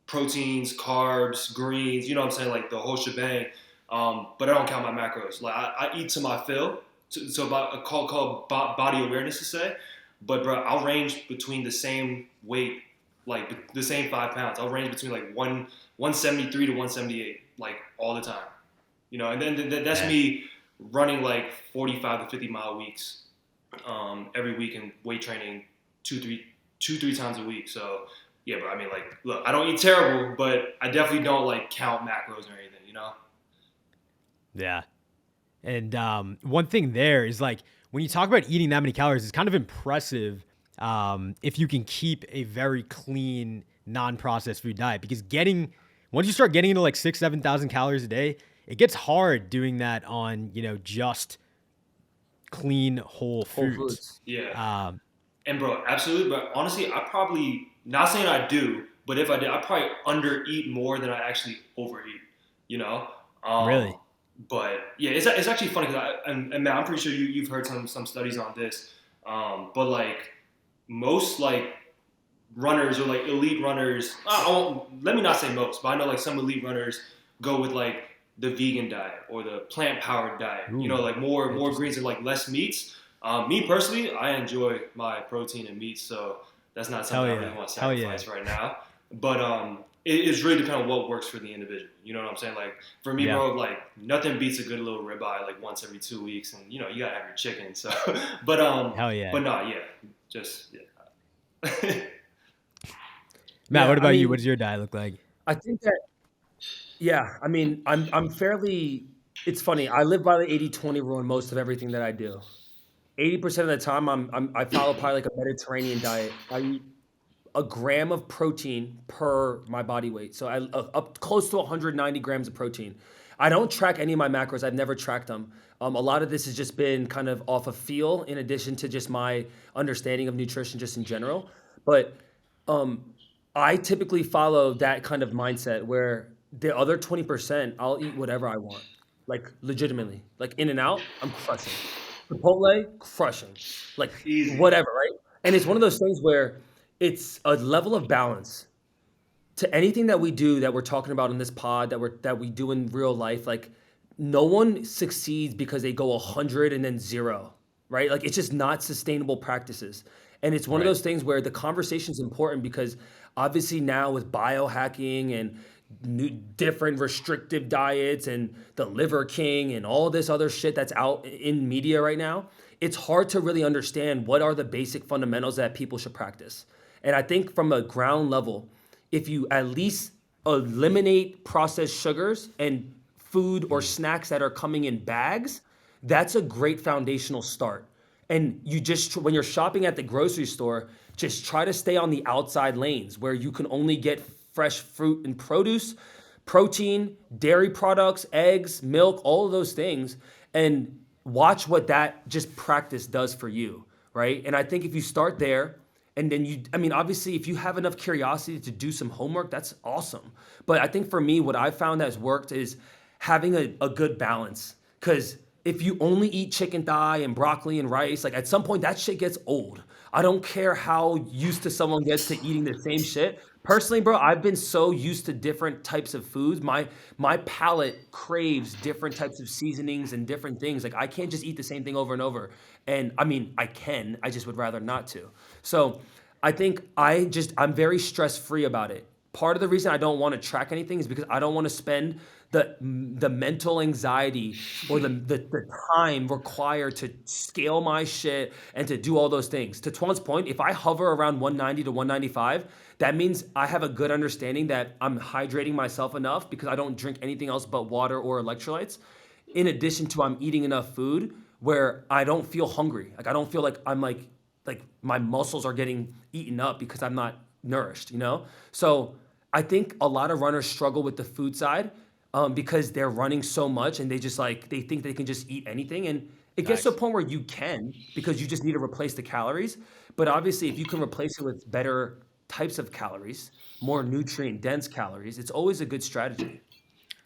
proteins, carbs, greens. You know what I'm saying? Like the whole shebang. But I don't count my macros. Like I eat to my fill. So about a called body awareness to say. But bro, I'll range between the same weight, like the same 5 pounds. I'll range between like 173 to 178, like all the time. And then that's yeah, me running like 45 to 50 mile weeks every week and weight training two three times a week. So yeah, but I mean, like, look, I don't eat terrible, but I definitely don't like count macros or anything. yeah. And one thing there is like when you talk about eating that many calories, it's kind of impressive if you can keep a very clean, non-processed food diet. Because once you start getting into like 6,000 to 7,000 calories a day, it gets hard doing that on just clean whole Whole foods. foods. Yeah. Um, And bro, absolutely. But honestly, I probably, not saying I do, but if I did, I probably undereat more than I actually overeat. You know. Um, really, but yeah, it's actually funny because and man, I'm pretty sure you've heard some studies on this. But like most like runners or like elite runners, let me not say most, but I know like some elite runners go with like the vegan diet or the plant powered diet. ooh, Like more greens interesting. and like less meats. Me personally, I enjoy my protein and meats, so that's not Hell something I yeah, really want to hell yeah, sacrifice right now. But it's really depending on what works for the individual. You know what I'm saying? Like for me, yeah, bro, like nothing beats a good little ribeye like once every 2 weeks, and you gotta have your chicken. So, but hell yeah. but no, yeah, just yeah. Matt, Yeah, what I about you? What mean, does your diet look like? I think that yeah, I mean, I'm fairly. It's funny. I live by the 80-20 rule in most of everything that I do. 80% of the time, I follow probably like a Mediterranean diet. I eat a gram of protein per my body weight. So up close to 190 grams of protein. I don't track any of my macros. I've never tracked them. A lot of this has just been kind of off of feel, in addition to just my understanding of nutrition, just in general. But um, I typically follow that kind of mindset where the other 20%, I'll eat whatever I want, like legitimately, like In and Out, I'm crushing. Chipotle, crushing, like Easy. whatever, right? And it's one of those things where it's a level of balance to anything that we do that we're talking about in this pod that we do in real life. Like no one succeeds because they go 100 and then zero, right? Like it's just not sustainable practices. And it's one of Right. those things where the conversation is important because obviously now with biohacking and different restrictive diets and the Liver King and all this other shit that's out in media right now, it's hard to really understand what are the basic fundamentals that people should practice. And I think from a ground level, if you at least eliminate processed sugars and food or snacks that are coming in bags, that's a great foundational start. And you just, when you're shopping at the grocery store, just try to stay on the outside lanes where you can only get fresh fruit and produce, protein, dairy products, eggs, milk, all of those things, and watch what that just practice does for you, right? And I think if you start there, and then I mean, obviously, if you have enough curiosity to do some homework, that's awesome. But I think for me, what I found that's worked is having a good balance. Because if you only eat chicken thigh and broccoli and rice, like at some point that shit gets old. I don't care how used to someone gets to eating the same shit. Personally, bro, I've been so used to different types of foods. My palate craves different types of seasonings and different things. Like I can't just eat the same thing over and over. And I mean, I can. I just would rather not to. So I think I'm very stress free about it. Part of the reason I don't want to track anything is because I don't want to spend the mental anxiety or the time required to scale my shit and to do all those things. To Twan's point, if I hover around 190 to 195, that means I have a good understanding that I'm hydrating myself enough because I don't drink anything else but water or electrolytes. In addition to I'm eating enough food where I don't feel hungry. Like I don't feel like I'm like my muscles are getting eaten up because I'm not nourished, you know? So I think a lot of runners struggle with the food side because they're running so much and they think they can just eat anything. And it gets to a Facts. point where you can because you just need to replace the calories. But obviously, if you can replace it with better types of calories, more nutrient dense calories, it's always a good strategy.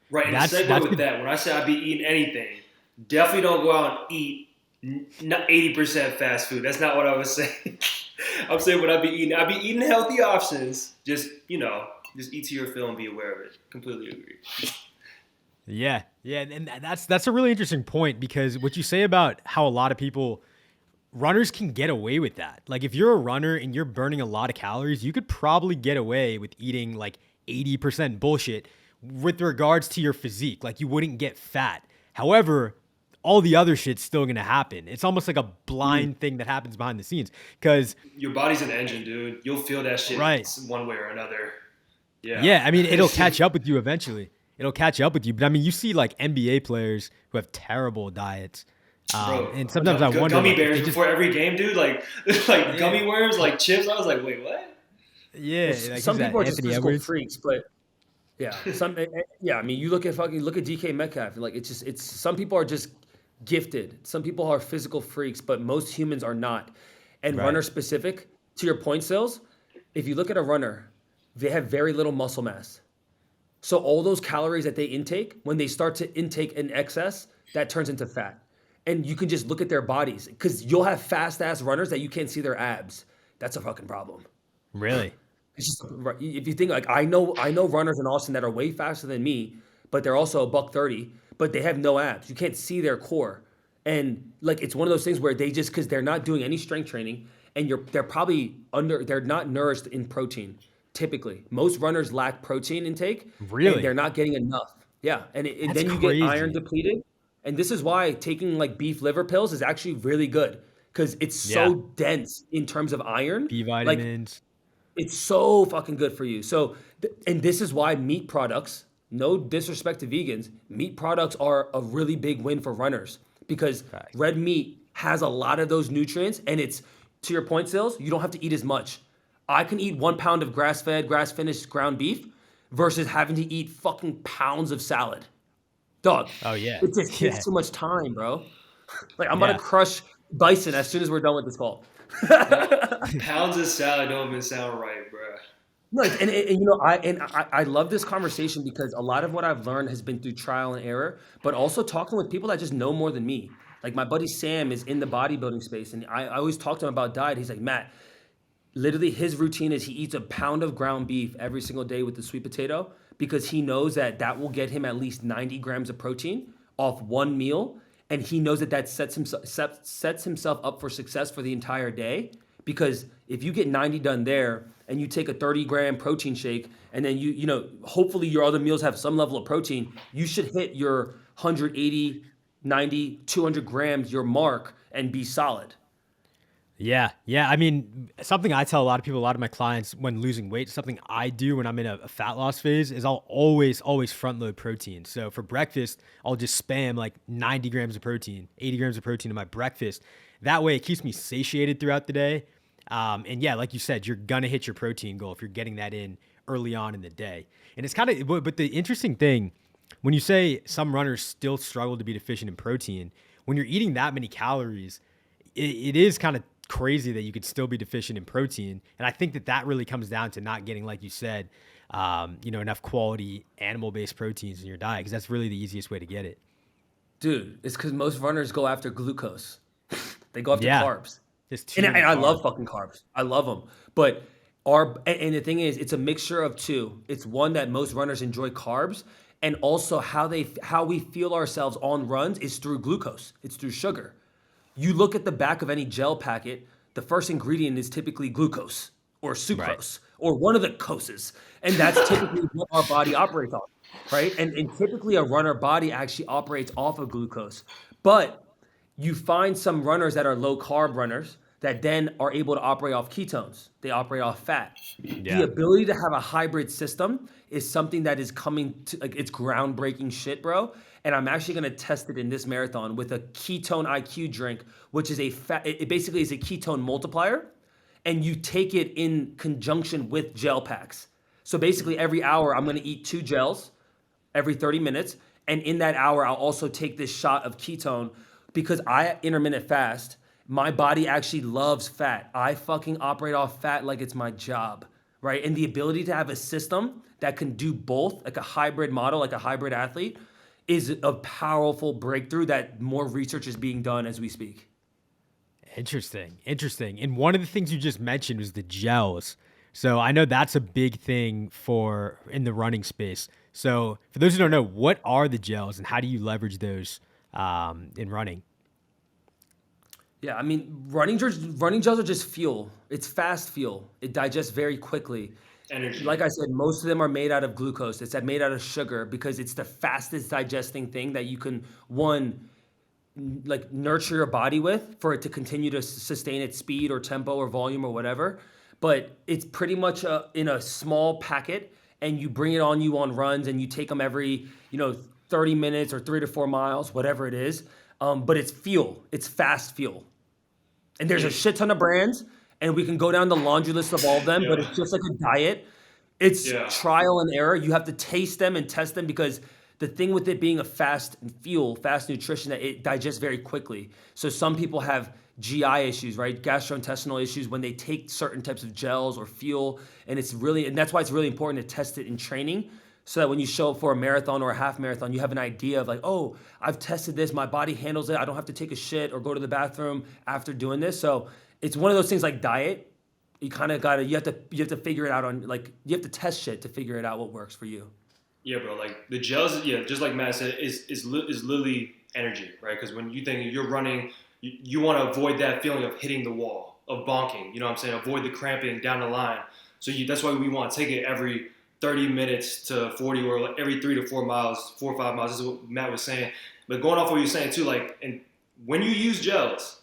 Right, and to segue That's with good. that, when I say I be eating anything, definitely don't go out and eat 80% fast food. That's not what I was saying. I'm saying what I be eating healthy options. Just just eat to your fill and be aware of it. Completely agree. Yeah, yeah, and that's a really interesting point because what you say about how a lot of people runners can get away with that. Like if you're a runner and you're burning a lot of calories, you could probably get away with eating like 80% bullshit with regards to your physique. Like you wouldn't get fat. However, all the other shit's still gonna happen. It's almost like a Mm. blind thing that happens behind the scenes. Cause Your body's an engine, dude. You'll feel that shit right. one way or another. Yeah. Yeah, I mean, it'll It's catch just, up with you eventually. It'll catch up with you. But I mean, you see like NBA players who have terrible diets. bro, And sometimes I wonder gummy like if bears they just before every game, dude. Like like yeah, gummy worms, like chips. I was like, wait, what? yeah, Well, like who's some that? people are just Anthony physical Edwards. freaks, but yeah, yeah. I mean, look at DK Metcalf. Like it's some people are just gifted. Some people are physical freaks, but most humans are not. And Right. runner specific, to your point, Sills, if you look at a runner, they have very little muscle mass. So all those calories that they intake, when they start to intake in excess, that turns into fat. And you can just look at their bodies because you'll have fast ass runners that you can't see their abs. That's a fucking problem. Really? It's just right. If you think like I know runners in Austin that are way faster than me, but they're also a buck 30, but they have no abs. You can't see their core. And like it's one of those things where they just because they're not doing any strength training and they're probably they're not nourished in protein. Typically, most runners lack protein intake and they're Really? not getting enough. Yeah, and That's then you get iron crazy. depleted. And this is why taking like beef liver pills is actually really good because it's Yeah. so dense in terms of iron. B Like vitamins. it's so fucking good for you. So, and this is why meat products, no disrespect to vegans, meat products are a really big win for runners because Facts. red meat has a lot of those nutrients and it's, to your point, Sales, you don't have to eat as much. I can eat 1 pound of grass fed, grass finished ground beef versus having to eat fucking pounds of salad. Dog, Oh yeah. it just Yeah. takes too much time, bro. Like, I'm about to Yeah. crush bison as soon as we're done with this call. Pounds of salad don't even sound right, bro. No, and you know, I love this conversation because a lot of what I've learned has been through trial and error, but also talking with people that just know more than me. Like my buddy Sam is in the bodybuilding space, and I always talk to him about diet. He's like, Matt, literally his routine is he eats a pound of ground beef every single day with the sweet potato because he knows that that will get him at least 90 grams of protein off one meal, and he knows that that sets himself up for success for the entire day because if you get 90 done there and you take a 30-gram protein shake and then hopefully your other meals have some level of protein, you should hit your 180, 90, 200 grams, your mark, and be solid. Yeah, yeah. I mean, something I tell a lot of people, a lot of my clients when losing weight, something I do when I'm in a fat loss phase is I'll always front load protein. So for breakfast, I'll just spam like 90 grams of protein, 80 grams of protein in my breakfast. That way it keeps me satiated throughout the day. And yeah, like you said, you're going to hit your protein goal if you're getting that in early on in the day. And it's kind of, but the interesting thing, when you say some runners still struggle to be deficient in protein, when you're eating that many calories, it is kind of crazy that you could still be deficient in protein. And I think that really comes down to not getting, like you said, enough quality animal-based proteins in your diet, because that's really the easiest way to get it. Dude, it's because most runners go after glucose. They go after Yeah, carbs. just too And many I love carbs. fucking carbs. I love them. But and the thing is, it's a mixture of two. It's one that most runners enjoy carbs, and also how we feel ourselves on runs is through glucose. It's through sugar. You look at the back of any gel packet, the first ingredient is typically glucose or Right. sucrose or one of the coses. And that's typically what our body operates on, right? And typically a runner body actually operates off of glucose. But you find some runners that are low carb runners that then are able to operate off ketones. They operate off fat. The Yeah. ability to have a hybrid system is something that is coming to, like, it's groundbreaking shit, bro. And I'm actually going to test it in this marathon with a ketone IQ drink, which is it basically is a ketone multiplier, and you take it in conjunction with gel packs. So basically every hour I'm going to eat 2 gels every 30 minutes. And in that hour, I'll also take this shot of ketone because I intermittent fast. My body actually loves fat. I fucking operate off fat like it's my job, right? And the ability to have a system that can do both, like a hybrid model, like a hybrid athlete, is a powerful breakthrough that more research is being done as we speak. Interesting. Interesting. And one of the things you just mentioned was the gels. So I know that's a big thing for in the running space. So for those who don't know, what are the gels and how do you leverage those in running? Yeah, I mean, running gels are just fuel. It's fast fuel. It digests very quickly. Like Energy. I said, most of them are made out of glucose. It's made out of sugar because it's the fastest digesting thing that you can, one, like nurture your body with for it to continue to sustain its speed or tempo or volume or whatever. But it's pretty much in a small packet, and you bring it on you on runs, and you take them every 30 minutes or 3 to 4 miles, whatever it is. But it's fuel. It's fast fuel. And there's a Yeah. shit ton of brands, and we can go down the laundry list of all of them, but Yeah. it's just like a diet. It's Yeah. trial and error. You have to taste them and test them because the thing with it being a fast fuel, fast nutrition, that it digests very quickly. So some people have GI issues, right? Gastrointestinal issues when they take certain types of gels or fuel. And that's why it's really important to test it in training so that when you show up for a marathon or a half marathon, you have an idea of like, oh, I've tested this, my body handles it. I don't have to take a shit or go to the bathroom after doing this. So it's one of those things like diet. You kind of you have to figure it out on, like, you have to test shit to figure it out what works for you. Yeah, bro. Like the gels, yeah, just like Matt said, is literally energy, right? Because when you think you're running, you want to avoid that feeling of hitting the wall, of bonking. You know what I'm saying? Avoid the cramping down the line. So that's why we want to take it every 30 minutes to 40, or like every 3 to 4 miles, 4 or 5 miles. This is what Matt was saying. But going off what you're saying too, like, and when you use gels,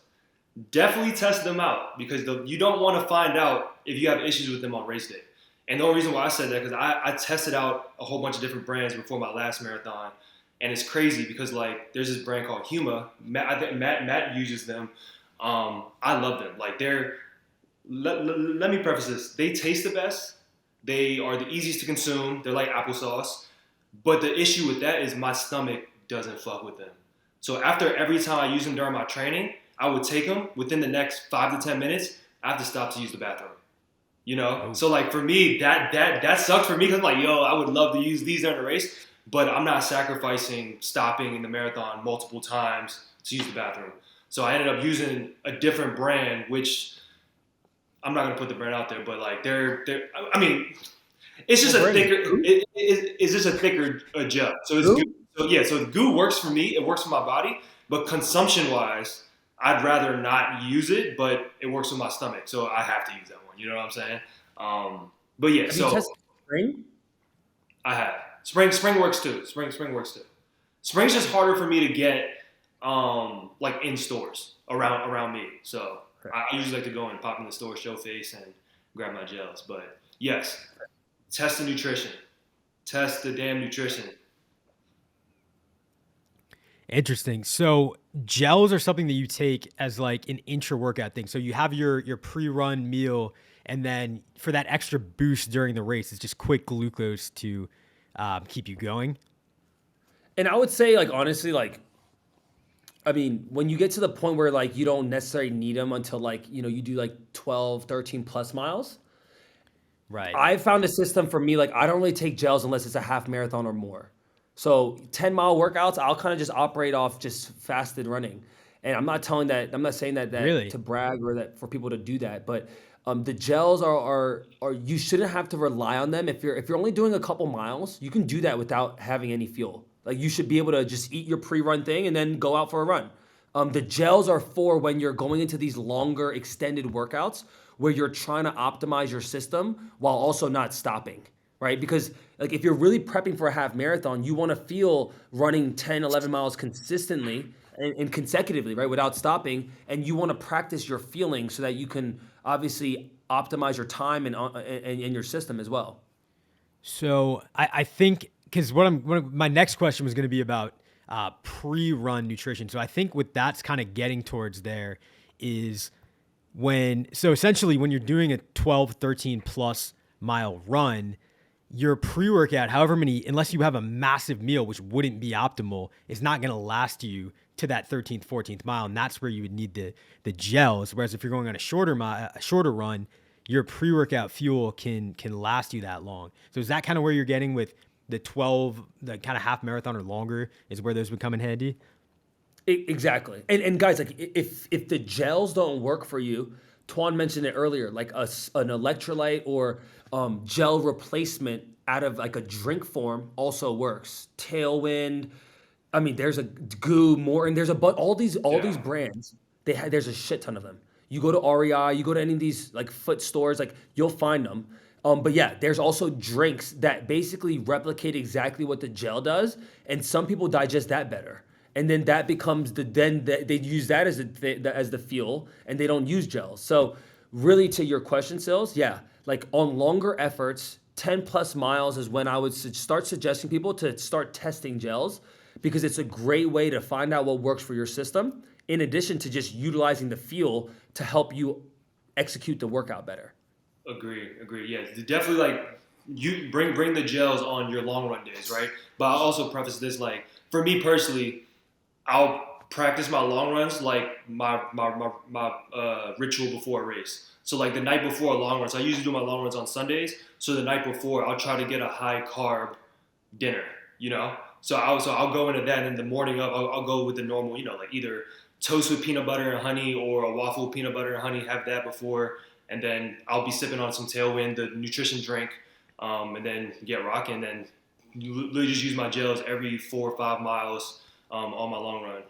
definitely test them out because you don't want to find out if you have issues with them on race day. And the only reason why I said that because I tested out a whole bunch of different brands before my last marathon, and it's crazy because like there's this brand called Huma. I think Matt uses them. I love them. Like let me preface this: they taste the best. They are the easiest to consume. They're like applesauce. But the issue with that is my stomach doesn't fuck with them. So after every time I use them during my training, I would take them within the next 5 to 10 minutes. I have to stop to use the bathroom. Oh, So like for me, that sucks for me because I'm like, yo, I would love to use these during the race, but I'm not sacrificing stopping in the marathon multiple times to use the bathroom. So I ended up using a different brand, which I'm not gonna put the brand out there, but like they're I mean, it's just What a brand? thicker it's just a thicker gel. So it's Who? goo. So yeah, so the goo works for me. It works for my body, but consumption wise, I'd rather not use it, but it works with my stomach, so I have to use that one. You know what I'm saying? But yeah, Have you so tested spring? I have spring works too. Spring works too. Spring's just harder for me to get like in stores around me. So I usually like to go and pop in the store, show face, and grab my gels. But yes, test the nutrition. Test the damn nutrition. Interesting. So gels are something that you take as like an intra-workout thing. So you have your pre-run meal, and then for that extra boost during the race, it's just quick glucose to keep you going. And I would say, like, honestly, like, I mean, when you get to the point where like you don't necessarily need them until like, you do like 12, 13 plus miles, Right. I found a system for me, like I don't really take gels unless it's a half marathon or more. So 10-mile workouts, I'll kind of just operate off just fasted running. And I'm not saying that Really? to brag or that for people to do that, but the gels are you shouldn't have to rely on them. If you're only doing a couple miles, you can do that without having any fuel. Like you should be able to just eat your pre-run thing and then go out for a run. The gels are for when you're going into these longer extended workouts where you're trying to optimize your system while also not stopping, right? Because like if you're really prepping for a half marathon, you want to feel running 10, 11 miles consistently and consecutively, right? Without stopping. And you want to practice your feeling so that you can obviously optimize your time and your system as well. So I think because my next question was going to be about pre-run nutrition. So I think what that's kind of getting towards there is so essentially when you're doing a 12, 13 plus mile run, your pre-workout, however many, unless you have a massive meal, which wouldn't be optimal, is not going to last you to that 13th, 14th mile. And that's where you would need the gels. Whereas if you're going on a shorter run, your pre-workout fuel can last you that long. So is that kind of where you're getting with the 12, the kind of half marathon or longer is where those would come in handy? Exactly. And guys, like if the gels don't work for you, Toan mentioned it earlier, like an electrolyte or gel replacement out of like a drink form also works. Tailwind. I mean, there's a Goo, more, and there's all these Yeah. brands. There's a shit ton of them. You go to REI, you go to any of these like foot stores, like you'll find them. But yeah, there's also drinks that basically replicate exactly what the gel does, and some people digest that better. And then that becomes they use that as the fuel, and they don't use gels. So really, to your question, Sills, yeah, like on longer efforts, 10 plus miles is when I would start suggesting people to start testing gels because it's a great way to find out what works for your system, in addition to just utilizing the fuel to help you execute the workout better. Agree. Yeah, definitely. Like you bring the gels on your long run days, right? But I'll also preface this like for me personally, I'll practice my long runs like my ritual before a race. So like the night before a long run, so I usually do my long runs on Sundays. So the night before, I'll try to get a high carb dinner. You know, so I'll go into that, and in the morning of I'll go with the normal, like either toast with peanut butter and honey or a waffle with peanut butter and honey. Have that before, and then I'll be sipping on some Tailwind, the nutrition drink, and then get rocking. And then literally just use my gels every 4 or 5 miles on my long run.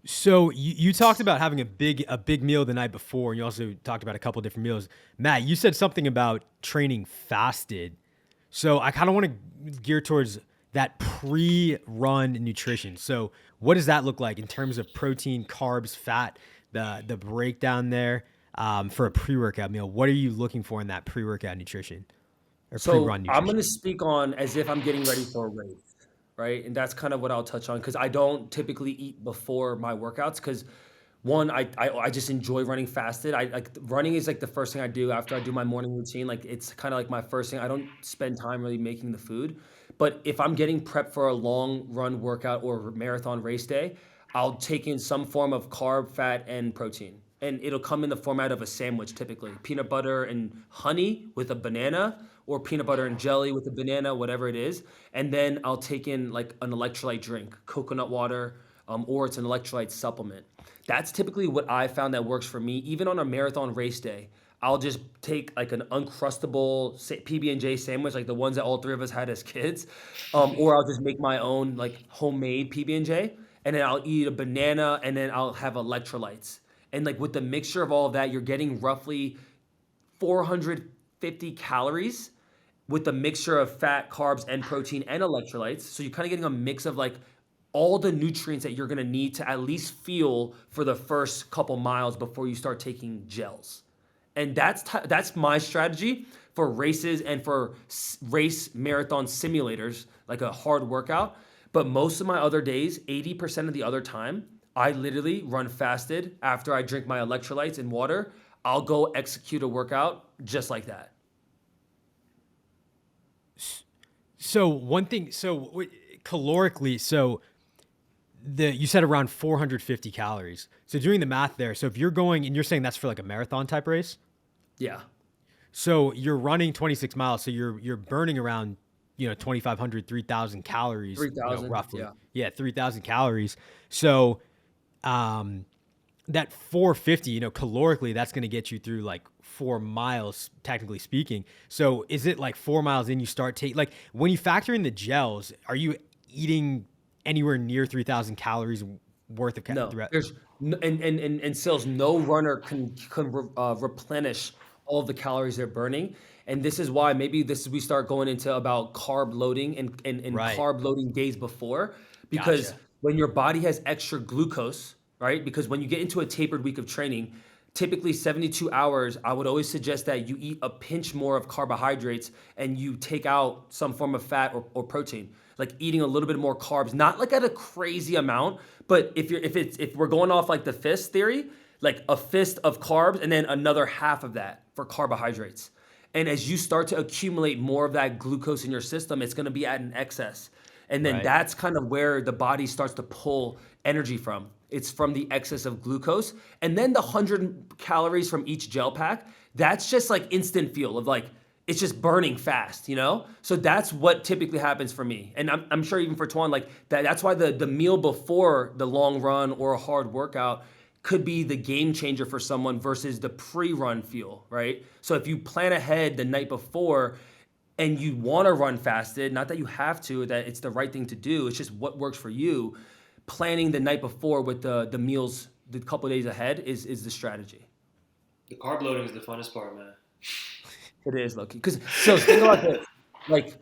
So you talked about having a big meal the night before, and you also talked about a couple different meals. Matt, you said something about training fasted. So I kind of want to gear towards that pre-run nutrition. So what does that look like in terms of protein, carbs, fat, the breakdown there for a pre-workout meal? What are you looking for in that pre-workout nutrition or So pre-run I'm going to nutrition? speak on as if I'm getting ready for a race, right? And that's kind of what I'll touch on because I don't typically eat before my workouts because one, I just enjoy running fasted. I like running is like the first thing I do after I do my morning routine. Like it's kind of like my first thing. I don't spend time really making the food. But if I'm getting prepped for a long run workout or marathon race day, I'll take in some form of carb, fat, and protein. And it'll come in the format of a sandwich typically. Peanut butter and honey with a banana, or peanut butter and jelly with a banana, whatever it is. And then I'll take in like an electrolyte drink, coconut water, or it's an electrolyte supplement. That's typically what I found that works for me. Even on a marathon race day, I'll just take like an uncrustable PB&J sandwich, like the ones that all three of us had as kids, or I'll just make my own like homemade PB&J, and then I'll eat a banana, and then I'll have electrolytes. And like with the mixture of all of that, you're getting roughly 450 calories with the mixture of fat, carbs, and protein and electrolytes. So you're kind of getting a mix of like all the nutrients that you're going to need to at least fuel for the first couple miles before you start taking gels. And that's my strategy for races and for race marathon simulators, like a hard workout. But most of my other days, 80% of the other time, I literally run fasted after I drink my electrolytes and water. I'll go execute a workout just like that. So one thing, calorically, you said around 450 calories. So doing the math there, so if you're going and you're saying that's for like a marathon type race, Yeah. so you're running 26 miles, so you're burning around 2,500, 3,000 calories, 3,000. roughly. Yeah. Yeah, 3,000 calories. So that 450, calorically, that's going to get you through like 4 miles, technically speaking. So is it like 4 miles in you start taking, like when you factor in the gels, are you eating anywhere near 3,000 calories worth of No, there's and Sillz, no runner can replenish all of the calories they're burning, and this is why maybe this we start going into about carb loading and Right. carb loading days before, because Gotcha. when your body has extra glucose, right? Because when you get into a tapered week of training, typically 72 hours, I would always suggest that you eat a pinch more of carbohydrates and you take out some form of fat or protein, like eating a little bit more carbs, not like at a crazy amount, but if we're going off like the fist theory, like a fist of carbs and then another half of that for carbohydrates. And as you start to accumulate more of that glucose in your system, it's going to be at an excess. And then Right. that's kind of where the body starts to pull energy from. It's from the excess of glucose. And then the 100 calories from each gel pack, that's just like instant fuel of like, it's just burning fast, you know? So that's what typically happens for me. And I'm sure even for Toan, like that's why the meal before the long run or a hard workout could be the game changer for someone versus the pre-run fuel, right? So if you plan ahead the night before and you want to run fasted, not that you have to, that it's the right thing to do, it's just what works for you. Planning the night before with the meals the couple days ahead is the strategy. The carb loading is the funnest part, man. It is, Loki. Because so think about this. Like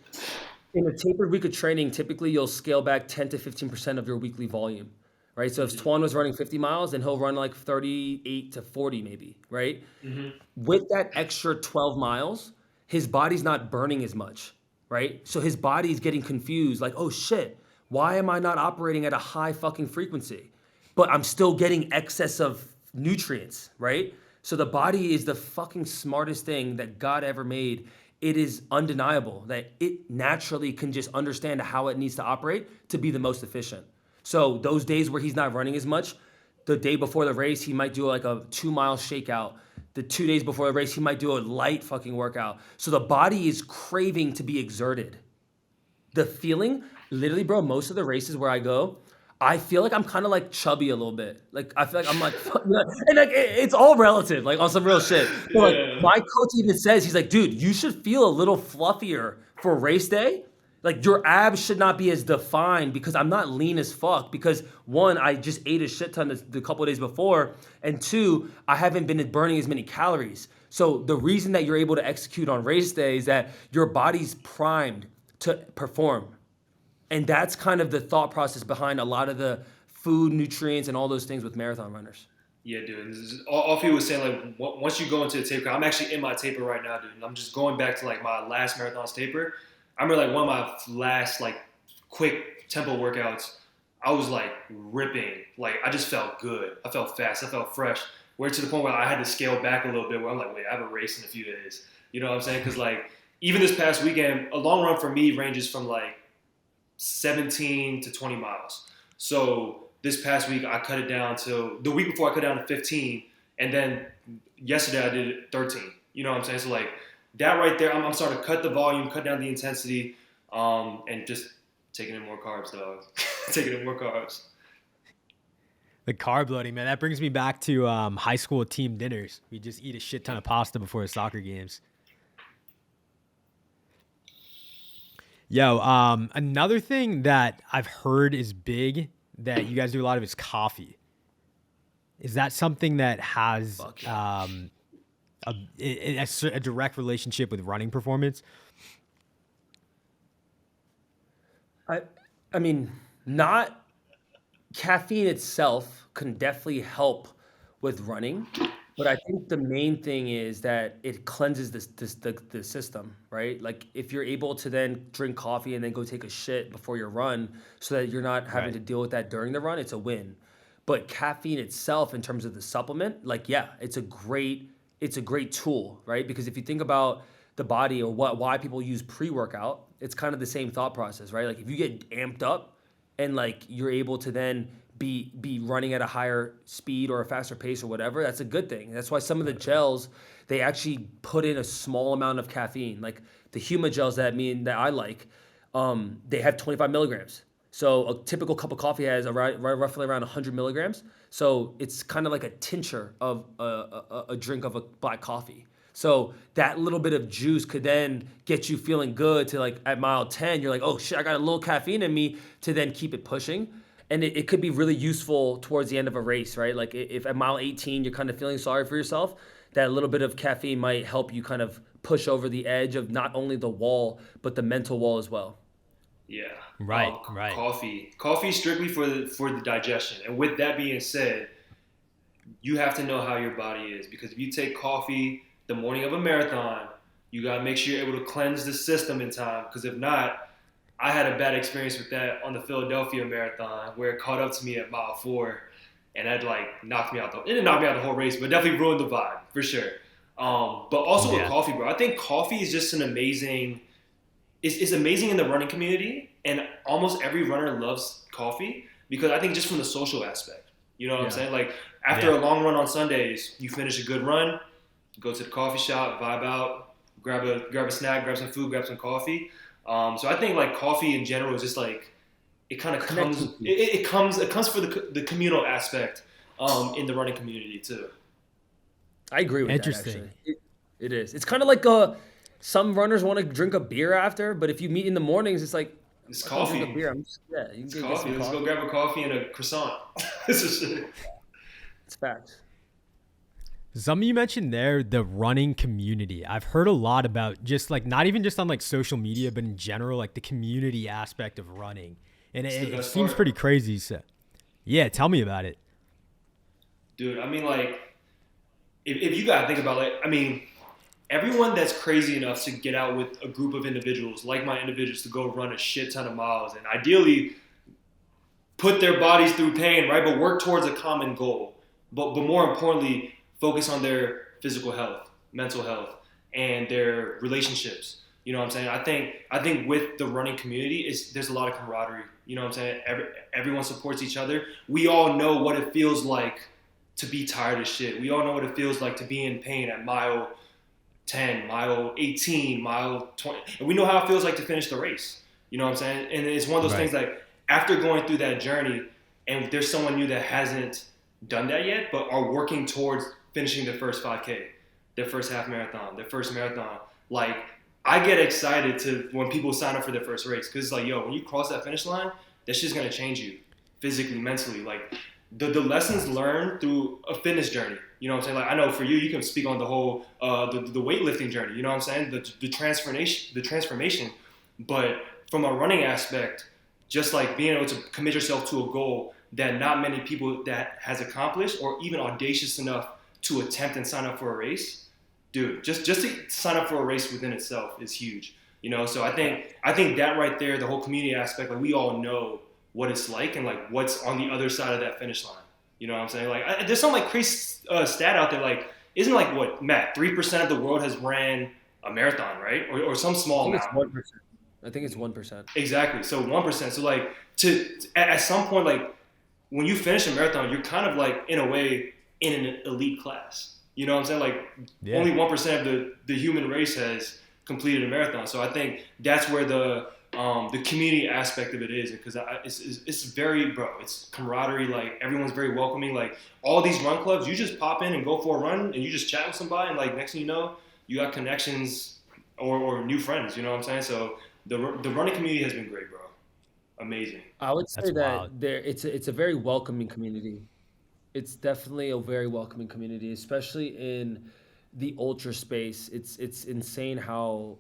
in a tapered week of training, typically you'll scale back 10 to 15% of your weekly volume, right? So if Mm-hmm. Tuan was running 50 miles, then he'll run like 38 to 40 maybe, right? Mm-hmm. With that extra 12 miles, his body's not burning as much, right? So his body's getting confused, like, oh shit, why am I not operating at a high fucking frequency? But I'm still getting excess of nutrients, right? So the body is the fucking smartest thing that God ever made. It is undeniable that it naturally can just understand how it needs to operate to be the most efficient. So those days where he's not running as much, the day before the race, he might do like a 2 mile shakeout. The 2 days before the race, he might do a light fucking workout. So the body is craving to be exerted. The feeling, literally, bro, most of the races where I go, I feel like I'm kind of like chubby a little bit. Like I feel like I'm like, and like it's all relative, like on some real shit. But like Yeah. my coach even says, he's like, dude, you should feel a little fluffier for race day. Like your abs should not be as defined because I'm not lean as fuck. Because one, I just ate a shit ton the couple of days before, and two, I haven't been burning as many calories. So the reason that you're able to execute on race day is that your body's primed to perform. And that's kind of the thought process behind a lot of the food, nutrients, and all those things with marathon runners. Yeah, dude. All he was saying, like, once you go into the taper, I'm actually in my taper right now, dude. And I'm just going back to like my last marathon's taper. I remember like one of my last like quick tempo workouts. I was like ripping. Like I just felt good. I felt fast. I felt fresh. Where to the point where I had to scale back a little bit. Where I'm like, wait, I have a race in a few days. You know what I'm saying? Because like even this past weekend, a long run for me ranges from like 17 to 20 miles. So this past week, I cut it down to the week before I cut it down to 15. And then yesterday I did 13. You know what I'm saying? So like that right there, I'm starting to cut the volume, cut down the intensity, and just taking in more carbs, dog. Taking in more carbs. The carb loading, man, that brings me back to high school team dinners. We just eat a shit ton of pasta before the soccer games. Yo, another thing that I've heard is big that you guys do a lot of is coffee. Is that something that has Fuck yeah. a direct relationship with running performance? I I mean, not caffeine itself can definitely help with running, but I think the main thing is that it cleanses the system, right? Like if you're able to then drink coffee and then go take a shit before your run, so that you're not having Right. to deal with that during the run, it's a win. But caffeine itself, in terms of the supplement, like yeah, it's a great tool, right? Because if you think about the body or why people use pre-workout, it's kind of the same thought process, right? Like if you get amped up and like you're able to then be running at a higher speed or a faster pace or whatever, that's a good thing. That's why some of the gels, they actually put in a small amount of caffeine. Like the Huma gels that I like, they have 25 milligrams. So a typical cup of coffee has roughly around 100 milligrams. So it's kind of like a tincture of a drink of a black coffee. So that little bit of juice could then get you feeling good to like at mile 10, you're like, oh shit, I got a little caffeine in me to then keep it pushing. And it could be really useful towards the end of a race, right? Like if at mile 18, you're kind of feeling sorry for yourself, that little bit of caffeine might help you kind of push over the edge of not only the wall, but the mental wall as well. Yeah. Right. Right. Coffee strictly for the digestion. And with that being said, you have to know how your body is, because if you take coffee the morning of a marathon, you gotta make sure you're able to cleanse the system in time. Because if not, I had a bad experience with that on the Philadelphia marathon where it caught up to me at mile 4, and that like knocked me out. It didn't knock me out the whole race, but definitely ruined the vibe for sure. But also with Yeah. coffee, bro, I think coffee is just an amazing. It's amazing in the running community, and almost every runner loves coffee because I think just from the social aspect. You know what I'm Yeah. saying? Like after Yeah. a long run on Sundays, you finish a good run, go to the coffee shop, vibe out, grab a snack, grab some food, grab some coffee. So I think like coffee in general is just like it kind of comes Connecting people. it comes for the communal aspect in the running community too. I agree with that Interesting. actually. It is. It's kind of like some runners want to drink a beer after, but if you meet in the mornings, it's like It's I'm not gonna drink a coffee. beer. I'm just yeah, you can It's get coffee. some Let's go coffee. grab a coffee and a croissant. This is shit. It's facts. Some of you mentioned there the running community. I've heard a lot about just like not even just on like social media, but in general, like the community aspect of running, and It's the it best seems part. pretty crazy. So, yeah, tell me about it. Dude, I mean, like, if you gotta think about it, I mean, everyone that's crazy enough to get out with a group of individuals, like my individuals, to go run a shit ton of miles and ideally put their bodies through pain, right? But work towards a common goal. But more importantly, focus on their physical health, mental health, and their relationships. You know what I'm saying? I think with the running community, there's a lot of camaraderie. You know what I'm saying? Everyone supports each other. We all know what it feels like to be tired of shit. We all know what it feels like to be in pain at mile 10, mile 18, mile 20. And we know how it feels like to finish the race. You know what I'm saying? And it's one of those things Right. like after going through that journey and there's someone new that hasn't done that yet, but are working towards finishing their first 5K, their first half marathon, their first marathon. Like, I get excited to when people sign up for their first race because it's like, yo, when you cross that finish line, that's just gonna change you physically, mentally. Like, the lessons learned through a fitness journey. You know what I'm saying? Like I know for you, you can speak on the whole the weightlifting journey. You know what I'm saying? The transformation. But from a running aspect, just like being able to commit yourself to a goal that not many people that has accomplished or even audacious enough to attempt and sign up for a race, dude. Just to sign up for a race within itself is huge. You know, so I think that right there, the whole community aspect, like we all know what it's like and like what's on the other side of that finish line. You know what I'm saying? Like, there's some like crazy stat out there. Like, isn't like what Matt 3% of the world has ran a marathon, right? Or some I small think it's amount. 1%. I think it's 1%. Exactly. So 1%. So like at some point, like when you finish a marathon, you're kind of like in a way in an elite class. You know what I'm saying? Like Yeah. only 1% of the human race has completed a marathon. So I think that's where the community aspect of it is, because it's very, bro, it's camaraderie. Like everyone's very welcoming. Like all these run clubs, you just pop in and go for a run and you just chat with somebody, and like next thing you know, you got connections or new friends. You know what I'm saying? So the running community has been great, bro. amazing. I would That's say wild. that it's a very welcoming community. It's definitely a very welcoming community, especially in the ultra space. It's insane how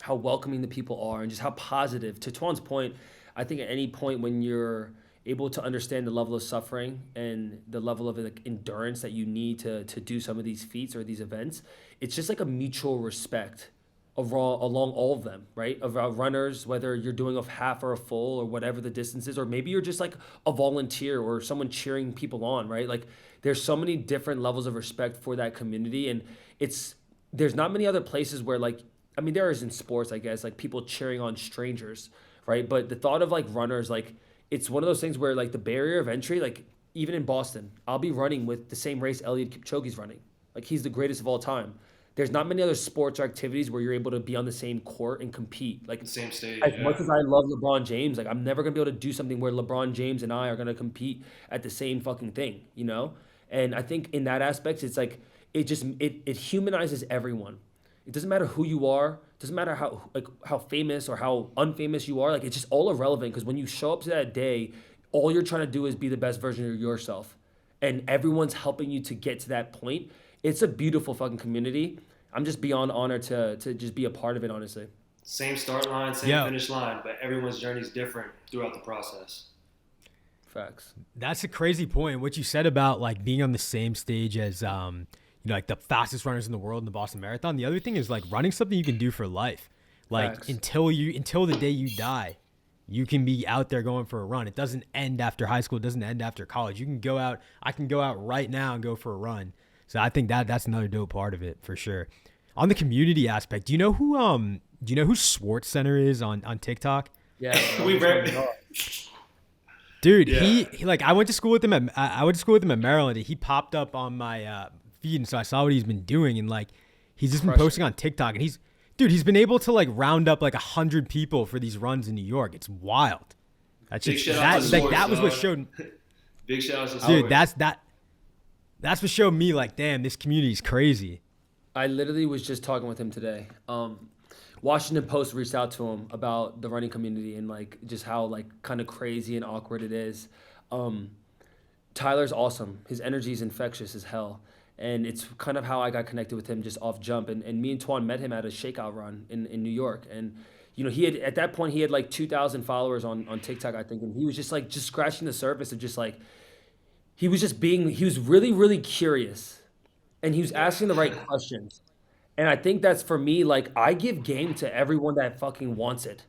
welcoming the people are and just how positive. To Tuan's point, I think at any point when you're able to understand the level of suffering and the level of like endurance that you need to do some of these feats or these events, it's just like a mutual respect overall along all of them, right? Of our runners, whether you're doing a half or a full or whatever the distance is, or maybe you're just like a volunteer or someone cheering people on, right? Like there's so many different levels of respect for that community, and it's there's not many other places where like I mean there is in sports, I guess, like people cheering on strangers, right? But the thought of like runners, like it's one of those things where like the barrier of entry, like even in Boston, I'll be running with the same race Eliud Kipchoge's running. Like he's the greatest of all time. There's not many other sports or activities where you're able to be on the same court and compete. Like The same stage, as much yeah. as I love LeBron James, like I'm never gonna be able to do something where LeBron James and I are gonna compete at the same fucking thing, you know? And I think in that aspect, it's like it humanizes everyone. It doesn't matter who you are, it doesn't matter how famous or how unfamous you are, like it's just all irrelevant because when you show up to that day, all you're trying to do is be the best version of yourself. And everyone's helping you to get to that point. It's a beautiful fucking community. I'm just beyond honored to just be a part of it, honestly. Same start line, same Yeah, finish line, but everyone's journey is different throughout the process. Facts. that's a crazy point. What you said about like being on the same stage as like the fastest runners in the world in the Boston Marathon. The other thing is like running something you can do for life. Like Facts. until the day you die, you can be out there going for a run. It doesn't end after high school. It doesn't end after college. You can go out. I can go out right now and go for a run. So I think that's another dope part of it for sure. On the community aspect, do you know who Swartz Center is on TikTok? Yeah, bro. we That's what very, we are. Dude, yeah. he like I went to school with him at I went to school with him at Maryland. He popped up on my feed, and so I saw what he's been doing, and like he's just been Crushing. posting on TikTok, and he's been able to like round up like 100 people for these runs in New York. It's wild. That's Big just shout out to that like Swords, that was what dog. showed, Big shout out to dude. Swords. That's what showed me like, damn, this community is crazy. I literally was just talking with him today. Washington Post reached out to him about the running community and like just how like kind of crazy and awkward it is. Um, Tyler's awesome. His energy is infectious as hell. And it's kind of how I got connected with him just off jump. And me and Toan met him at a shakeout run in New York. And, you know, he had, at that point, he had like 2,000 followers on TikTok, I think. And he was just like, just scratching the surface of just like, he was really, really curious. And he was asking the right questions. And I think that's for me, like, I give game to everyone that fucking wants it.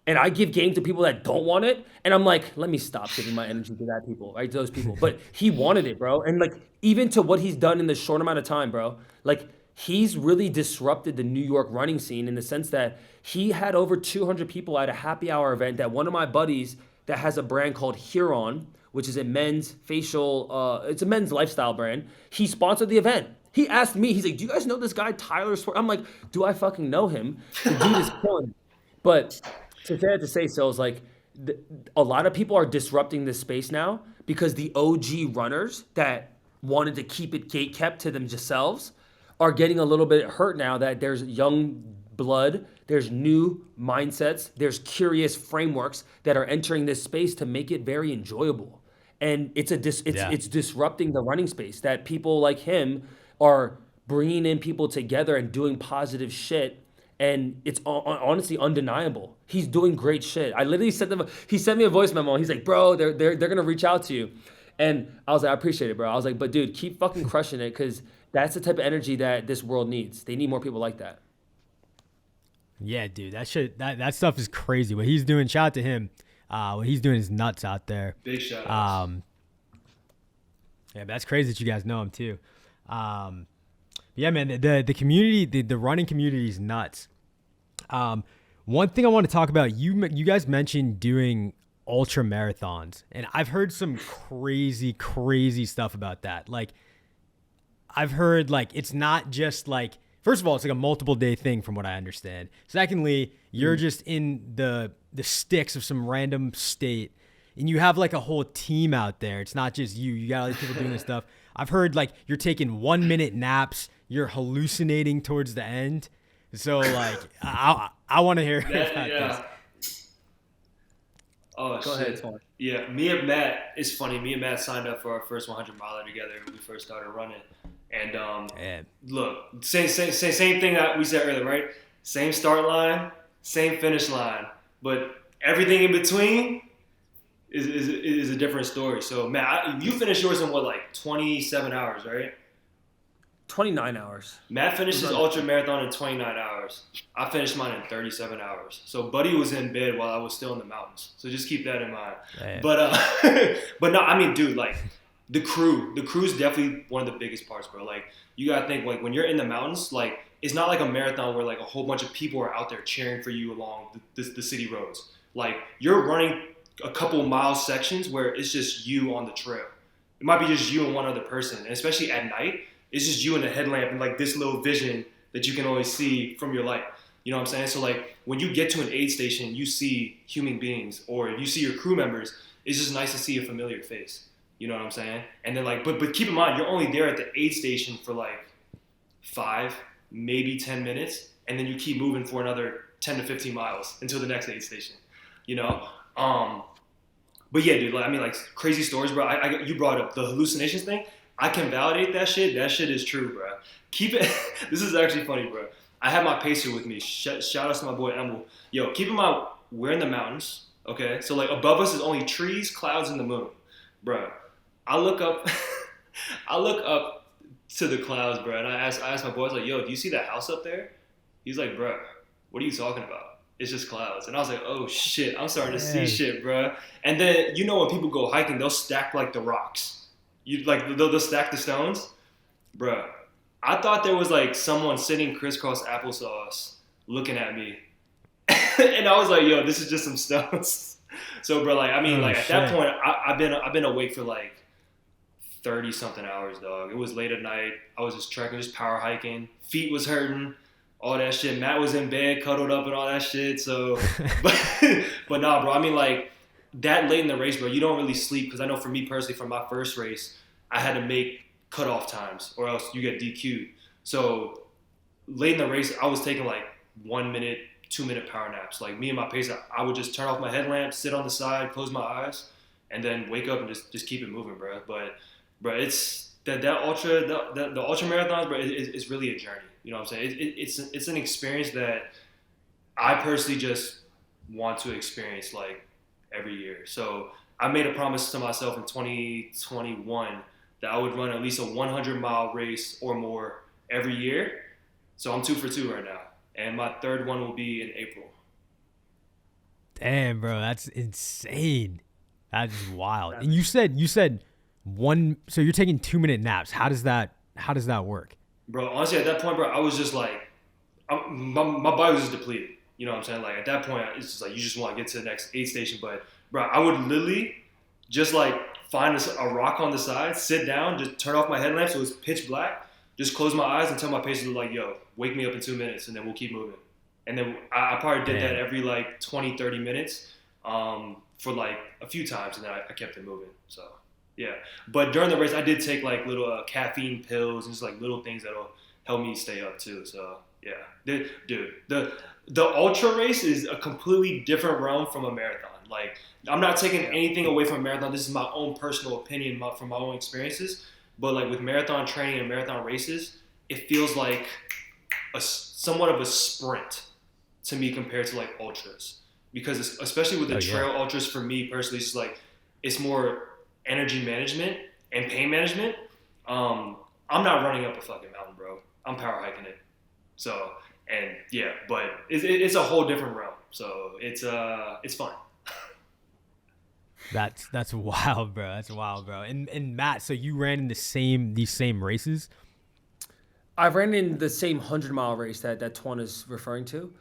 And I give game to people that don't want it. And I'm like, let me stop giving my energy to that people, right? Those people. But he wanted it, bro. And like, even to what he's done in this short amount of time, bro, like, he's really disrupted the New York running scene in the sense that he had over 200 people at a happy hour event that one of my buddies that has a brand called Huron, which is a men's it's a men's lifestyle brand. He sponsored the event. He asked me, he's like, do you guys know this guy, Tyler Swartz? I'm like, do I fucking know him? The dude is killing it. But to say so is like, a lot of people are disrupting this space now because the OG runners that wanted to keep it gate kept to themselves are getting a little bit hurt now that there's young blood, there's new mindsets, there's curious frameworks that are entering this space to make it very enjoyable. And Yeah. it's disrupting the running space that people like him are bringing in people together and doing positive shit. And it's honestly undeniable. He's doing great shit. I literally sent them. He sent me a voice memo. He's like, "Bro, they're gonna reach out to you," and I was like, "I appreciate it, bro." I was like, "But dude, keep fucking crushing it, because that's the type of energy that this world needs. They need more people like that." Yeah, dude, that stuff is crazy. What he's doing, shout out to him. What he's doing is nuts out there. Big shout outs. Um, yeah, but that's crazy that you guys know him too. Yeah, man, the community, the running community is nuts. One thing I want to talk about, you guys mentioned doing ultra marathons, and I've heard some crazy stuff about that. Like, I've heard like it's not just like, first of all, it's like a multiple day thing from what I understand. Secondly, you're just in the sticks of some random state, and you have like a whole team out there. It's not just you. You got all these people doing this stuff. I've heard like you're taking 1 minute naps. You're hallucinating towards the end. So like, I want to hear about Yeah. this. Oh Go ahead, shit. Toan. Yeah, me and Matt. It's funny. Me and Matt signed up for our first 100 miler together when we first started running. And Yeah. look, same thing that we said earlier, right? Same start line, same finish line, but everything in between is a different story. So Matt, you finished yours in what, like 27 hours, right? 29 hours. Matt It finished was his under. ultra marathon in 29 hours. I finished mine in 37 hours. So Buddy was in bed while I was still in the mountains. So just keep that in mind. Damn. But but no, I mean, dude, like the crew's definitely one of the biggest parts, bro. Like you gotta think, like when you're in the mountains, like it's not like a marathon where like a whole bunch of people are out there cheering for you along the city roads. Like you're running a couple mile sections where it's just you on the trail. It might be just you and one other person, and especially at night, it's just you and a headlamp and like this little vision that you can always see from your light. You know what I'm saying? So like when you get to an aid station, you see human beings or you see your crew members. It's just nice to see a familiar face. You know what I'm saying? And then like, but keep in mind, you're only there at the aid station for like 5, maybe 10 minutes, and then you keep moving for another 10 to 15 miles until the next aid station. You know, but yeah, dude. Like, I mean, like crazy stories, bro. You brought up the hallucinations thing. I can validate that shit. That shit is true, bro. Keep it. This is actually funny, bro. I have my pacer with me. Shout out to my boy Emil. Yo, keep in mind we're in the mountains. Okay, so like above us is only trees, clouds, and the moon, bro. I look up. I look up to the clouds, bro, and I asked my boy, I was like, yo, do you see that house up there? He's like, bro, what are you talking about? It's just clouds. And I was like, oh shit, I'm starting to see Damn. shit, bro. And then you know when people go hiking, they'll stack like the rocks. You like they'll stack the stones, bro. I thought there was like someone sitting crisscross applesauce looking at me, and I was like, yo, this is just some stones. So, bro, like I mean, Oh like at that shit. point, I've been awake for like 30 something hours, dog. It was late at night. I was just trekking, just power hiking. Feet was hurting, all that shit. Matt was in bed, cuddled up and all that shit. So, but, but nah, bro. I mean, like, that late in the race, bro, you don't really sleep. Because I know for me personally, for my first race, I had to make cutoff times or else you get DQ'd. So, late in the race, I was taking like 1 minute, 2 minute power naps. Like, me and my pacer, I would just turn off my headlamp, sit on the side, close my eyes, and then wake up and just keep it moving, bro. But bro, it's that ultra the ultra marathons, bro. It's really a journey. You know what I'm saying? It's an experience that I personally just want to experience like every year. So I made a promise to myself in 2021 that I would run at least a 100-mile race or more every year. So I'm 2 for 2 right now, and my third one will be in April. Damn, bro, that's insane. That's wild. That And you said one. So you're taking 2 minute naps. How does that work? Bro, honestly, at that point, bro, I was just like, my body was just depleted. You know what I'm saying? Like at that point, it's just like you just want to get to the next aid station. But bro, I would literally just like find a rock on the side, sit down, just turn off my headlamp so it's pitch black, just close my eyes and tell my patients like, yo, wake me up in 2 minutes, and then we'll keep moving. And then I probably did that Damn. every like 20, 30 minutes for like a few times, and then I kept it moving. So yeah, but during the race, I did take like little caffeine pills and just like little things that'll help me stay up too. So yeah, dude, the ultra race is a completely different realm from a marathon. Like I'm not taking anything away from a marathon. This is my own personal opinion from my own experiences. But like with marathon training and marathon races, it feels like somewhat of a sprint to me compared to like ultras, because especially with the Oh yeah. trail ultras, for me personally, it's like it's more energy management and pain management. I'm not running up a fucking mountain, bro. I'm power hiking it. So and yeah, but it's a whole different realm. So it's fun. That's wild, bro. That's wild, bro. And Matt, so you ran in these same races? I ran in the same 100-mile race that Toan is referring to.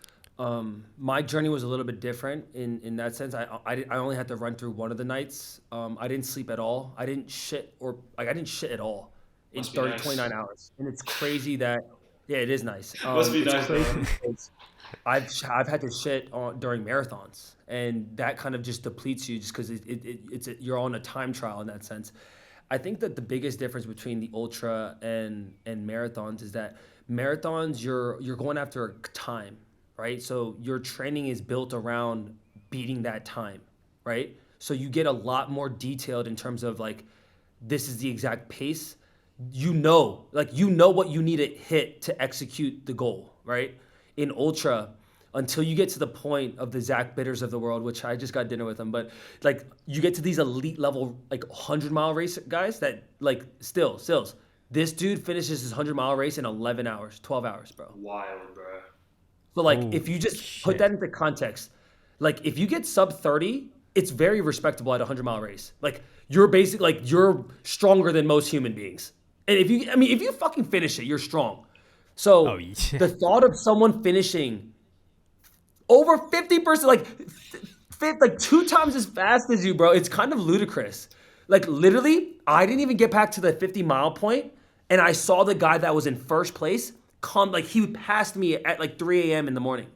My journey was a little bit different in that sense. I only had to run through one of the nights. I didn't sleep at all. I didn't shit or like I didn't shit at all in Must be 30 nice. 29 hours. And it's crazy that yeah, it is nice. Must be It's nice, crazy though. because I've had to shit during marathons, and that kind of just depletes you just because you're on a time trial in that sense. I think that the biggest difference between the ultra and marathons is that marathons you're going after a time, right? So your training is built around beating that time, right? So you get a lot more detailed in terms of like, this is the exact pace. You know what you need to hit to execute the goal, right? In ultra, until you get to the point of the Zach Bitters of the world, which I just got dinner with them, but like you get to these elite level, like 100-mile race guys that like Sillz. This dude finishes his 100-mile race in 11 hours, 12 hours, bro. Wild, bro. So like if Holy you just put shit. that into context, like if you get sub 30, it's very respectable at a 100-mile race. Like you're stronger than most human beings. And if you fucking finish it, you're strong. Oh, So yeah. the thought of someone finishing over 50%, like 2 times as fast as you, bro, it's kind of ludicrous. Like literally, I didn't even get back to the 50-mile point, and I saw the guy that was in first place come, like he passed me at like 3 a.m. in the morning.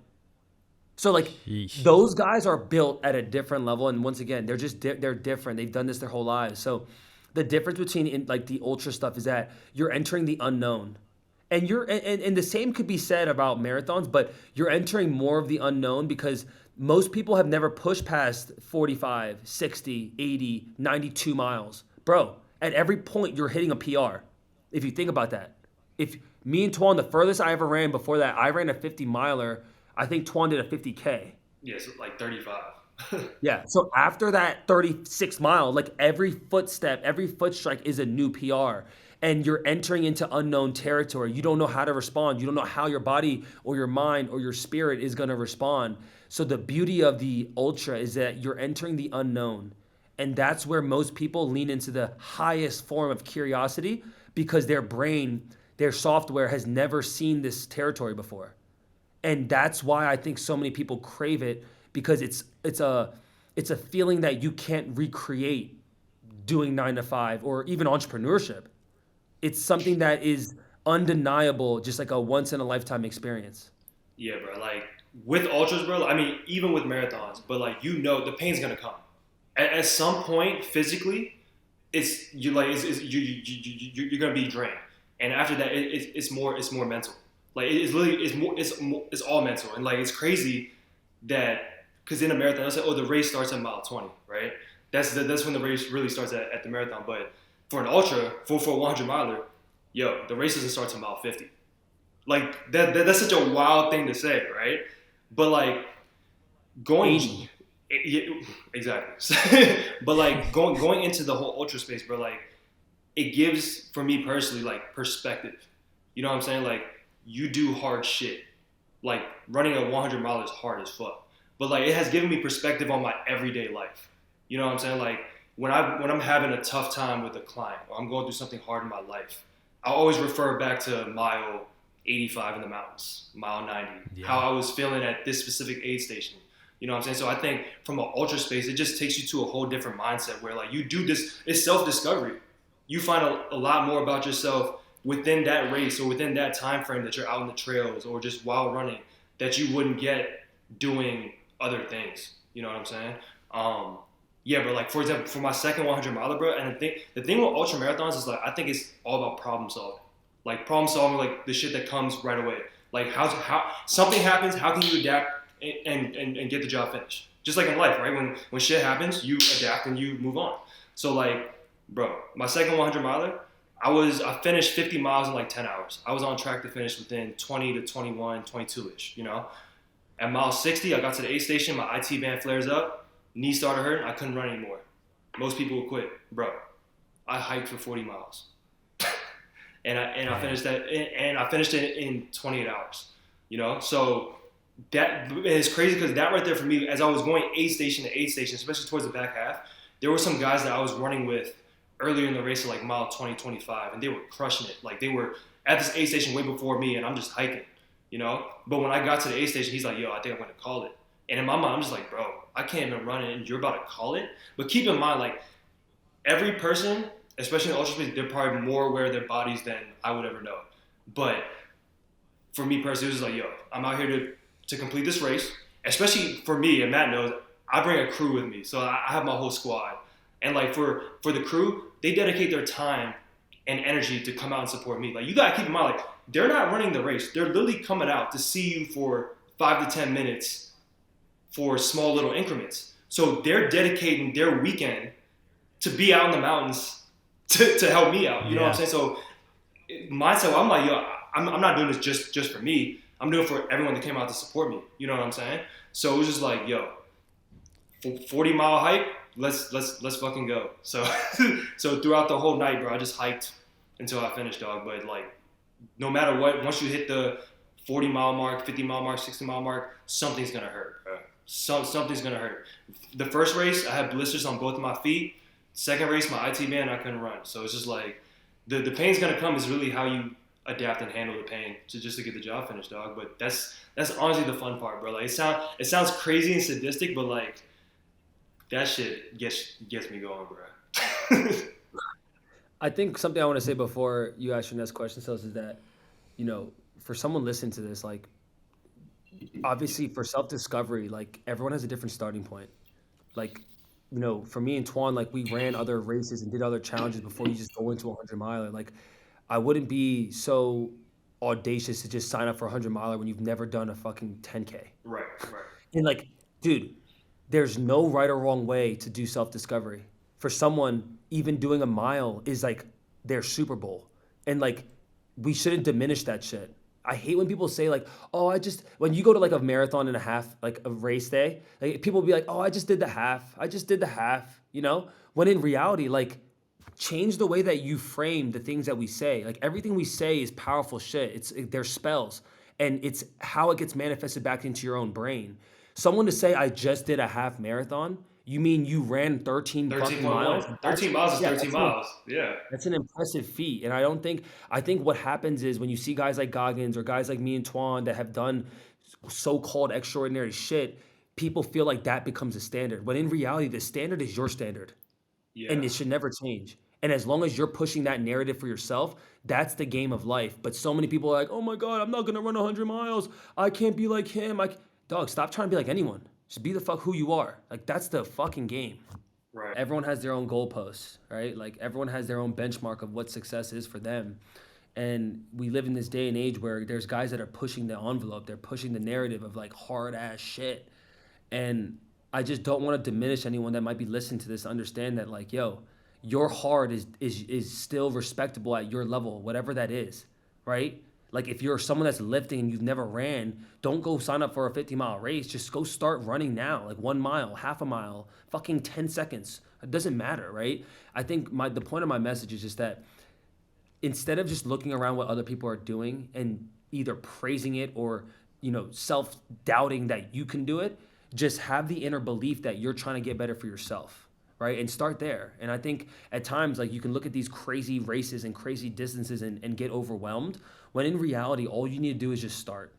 So like Sheesh. those guys are built at a different level, and once again, they're different. They've done this their whole lives. So the difference between like the ultra stuff is that you're entering the unknown. And the same could be said about marathons, but you're entering more of the unknown because most people have never pushed past 45, 60, 80, 92 miles. Bro, at every point you're hitting a PR. If you think about that. If me and Toan, the furthest I ever ran before that, I ran a 50 miler. I think Toan did a 50K. Yeah, so like 35. Yeah. So after that 36 mile, like every footstep, every foot strike is a new PR. And you're entering into unknown territory. You don't know how to respond. You don't know how your body or your mind or your spirit is going to respond. So the beauty of the ultra is that you're entering the unknown. And that's where most people lean into the highest form of curiosity because their brain, their software has never seen this territory before. And that's why I think so many people crave it because it's a feeling that you can't recreate doing 9 to 5 or even entrepreneurship. It's something that is undeniable, just like a once in a lifetime experience. Yeah, bro. Like with ultras, bro. I mean, even with marathons, but like the pain's gonna come. At some point, physically, you're gonna be drained, and after that, it's more mental. Like it's literally it's all mental, and like it's crazy that because in a marathon, I say, oh, the race starts at mile 20, right? That's when the race really starts at the marathon, but for an ultra, for a 100 miler, the race doesn't start till mile 50. Like that's such a wild thing to say, right? But like going 80. exactly. But like going into the whole ultra space, bro, like it gives for me personally like perspective. You know what I'm saying? Like you do hard shit. Like running a 100 mile is hard as fuck. But like it has given me perspective on my everyday life. You know what I'm saying? Like when I'm having a tough time with a client or I'm going through something hard in my life, I always refer back to mile 85 in the mountains, mile 90, how I was feeling at this specific aid station. You know what I'm saying? So I think from an ultra space, it just takes you to a whole different mindset where like you do this, it's self-discovery. You find a lot more about yourself within that race or within that time frame that you're out in the trails or just while running that you wouldn't get doing other things. You know what I'm saying? Yeah, but like for example, for my second 100 miler, bro, and the thing with ultra marathons is like I think it's all about problem solving. Like problem solving, like the shit that comes right away. Like how something happens, how can you adapt and get the job finished? Just like in life, right? When shit happens, you adapt and you move on. So like, bro, my second 100 miler, I finished 50 miles in like 10 hours. I was on track to finish within 20 to 21, 22-ish, you know? At mile 60, I got to the aid station, my IT band flares up, knee started hurting, I couldn't run anymore. Most people would quit. Bro, I hiked for 40 miles. I finished that, and I finished it in 28 hours, you know? So that is crazy because that right there for me, as I was going aid station to aid station, especially towards the back half, there were some guys that I was running with earlier in the race at like mile 20, 25, and they were crushing it. Like they were at this aid station way before me, and I'm just hiking, you know? But when I got to the aid station, he's like, yo, I think I'm going to call it. And in my mind, I'm just like, bro, I can't even run it, and you're about to call it? But keep in mind, like, every person, especially in ultra space, they're probably more aware of their bodies than I would ever know. But for me personally, it was like, yo, I'm out here to complete this race. Especially for me, and Matt knows, I bring a crew with me. So I have my whole squad. And like for the crew, they dedicate their time and energy to come out and support me. Like you gotta keep in mind, like they're not running the race. They're literally coming out to see you for 5 to 10 minutes for small little increments. So they're dedicating their weekend to be out in the mountains to help me out. You know what I'm saying? So mindset, I'm like, yo, I'm not doing this just for me. I'm doing it for everyone that came out to support me. You know what I'm saying? So it was just like, yo, 40-mile hike, let's fucking go. So so throughout the whole night, bro, I just hiked until I finished, dog. But like, no matter what, once you hit the 40-mile mark, 50-mile mark, 60-mile mark, something's gonna hurt, bro. Something's gonna hurt. The first race, I had blisters on both of my feet. Second race, my IT band, I couldn't run. So it's just like, the pain's gonna come is really how you adapt and handle the pain just to get the job finished, dog. But that's honestly the fun part, bro. Like it sounds crazy and sadistic, but like that shit gets me going, bro. I think something I want to say before you ask your next question, Sillz, is that, you know, for someone listening to this, like, obviously for self-discovery, like, everyone has a different starting point. Like, you know, for me and Toan, like, we ran other races and did other challenges before you just go into a 100-miler. Like, I wouldn't be so audacious to just sign up for a 100-miler when you've never done a fucking 10K. Right. And like, dude, there's no right or wrong way to do self-discovery. For someone, even doing a mile is like their Super Bowl. And like, we shouldn't diminish that shit. I hate when people say like, oh, when you go to like a marathon and a half, like a race day, like people will be like, oh, I just did the half, you know? When in reality, like, change the way that you frame the things that we say. Like, everything we say is powerful shit. They're spells, and it's how it gets manifested back into your own brain. Someone to say, I just did a half marathon, you mean you ran 13 fucking miles? 13 miles is 13 miles. Yeah. That's an impressive feat. And I think what happens is when you see guys like Goggins or guys like me and Toan that have done so-called extraordinary shit, people feel like that becomes a standard. When in reality, the standard is your standard. Yeah. And it should never change. And as long as you're pushing that narrative for yourself, that's the game of life. But so many people are like, oh my God, I'm not going to run 100 miles. I can't be like him. Dog, stop trying to be like anyone. Just be the fuck who you are. Like, that's the fucking game. Right. Everyone has their own goalposts, right? Like, everyone has their own benchmark of what success is for them. And we live in this day and age where there's guys that are pushing the envelope. They're pushing the narrative of like hard ass shit. And I just don't want to diminish anyone that might be listening to this to understand that, like, yo, your hard is still respectable at your level, whatever that is, right? Like, if you're someone that's lifting and you've never ran, don't go sign up for a 50-mile race. Just go start running now, like 1 mile, half a mile, fucking 10 seconds. It doesn't matter, right? I think the point of my message is just that instead of just looking around what other people are doing and either praising it or, you know, self-doubting that you can do it, just have the inner belief that you're trying to get better for yourself, right? And start there. And I think at times, like, you can look at these crazy races and crazy distances and get overwhelmed, when in reality, all you need to do is just start.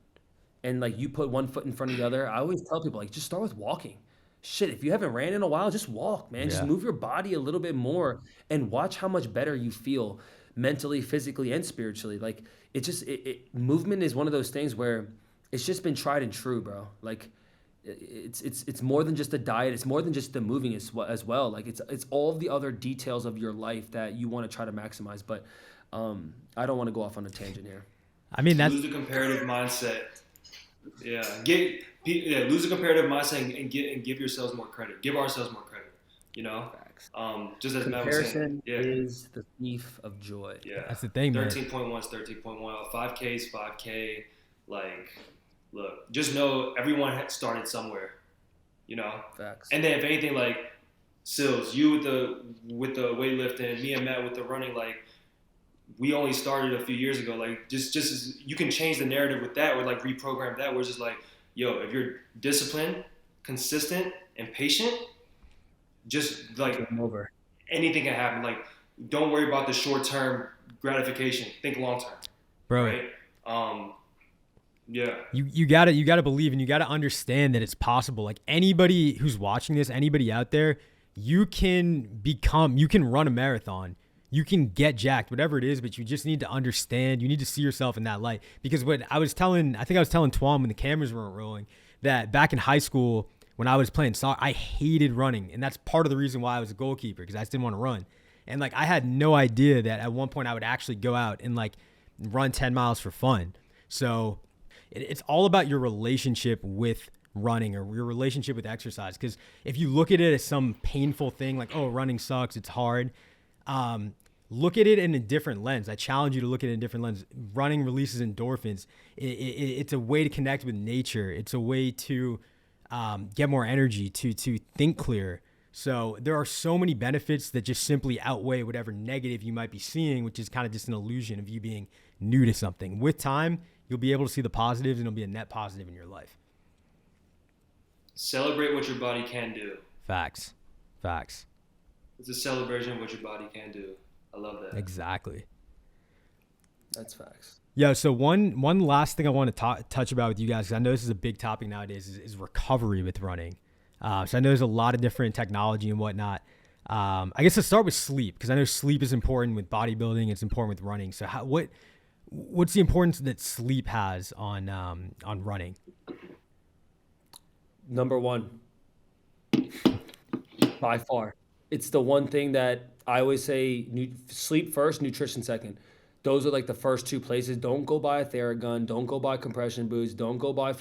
And like, you put one foot in front of the other. I always tell people, like, just start with walking. Shit, if you haven't ran in a while, just walk, man. Yeah. Just move your body a little bit more and watch how much better you feel mentally, physically, and spiritually. Like, movement is one of those things where it's just been tried and true, bro. Like, it's more than just a diet. It's more than just the moving as well. Like, it's all the other details of your life that you want to try to maximize. But I don't want to go off on a tangent here. I mean, that's lose the comparative mindset. Yeah, lose the comparative mindset and give yourselves more credit. Give ourselves more credit. You know, facts. Just as Matt was saying, is the thief of joy. Yeah, that's the thing, man. 13.1 is 13.1. 5K is 5K. Like, look, just know everyone had started somewhere. You know, facts. And then if anything, like Sillz, you with the weightlifting, me and Matt with the running, like, we only started a few years ago. Like, just as you can change the narrative with that, or like reprogram that, where it's just like, yo, if you're disciplined, consistent, and patient, just like anything can happen. Like, don't worry about the short-term gratification. Think long-term, bro. Right? Yeah. You gotta believe, and you gotta understand that it's possible. Like, anybody who's watching this, anybody out there, you can run a marathon. You can get jacked, whatever it is, but you just need to understand. You need to see yourself in that light. Because I was telling Toan when the cameras weren't rolling, that back in high school when I was playing soccer, I hated running. And that's part of the reason why I was a goalkeeper, because I just didn't want to run. And like, I had no idea that at one point I would actually go out and like run 10 miles for fun. So it's all about your relationship with running or your relationship with exercise. Because if you look at it as some painful thing, like, oh, running sucks, it's hard, look at it in a different lens. I challenge you to look at it in a different lens. Running releases endorphins. It's a way to connect with nature. It's a way to get more energy, to think clear. So there are so many benefits that just simply outweigh whatever negative you might be seeing, which is kind of just an illusion of you being new to something. With time, you'll be able to see the positives, and it'll be a net positive in your life. Celebrate what your body can do. Facts. It's a celebration of what your body can do. I love that. Exactly. That's facts. Yeah. So one last thing I want to touch about with you guys, because I know this is a big topic nowadays, is recovery with running. So I know there's a lot of different technology and whatnot. I guess let's start with sleep, because I know sleep is important with bodybuilding. It's important with running. So what's the importance that sleep has on running? Number one, by far. It's the one thing that I always say: sleep first, nutrition second. Those are like the first two places. Don't go buy a Theragun. Don't go buy compression boots. Don't go buy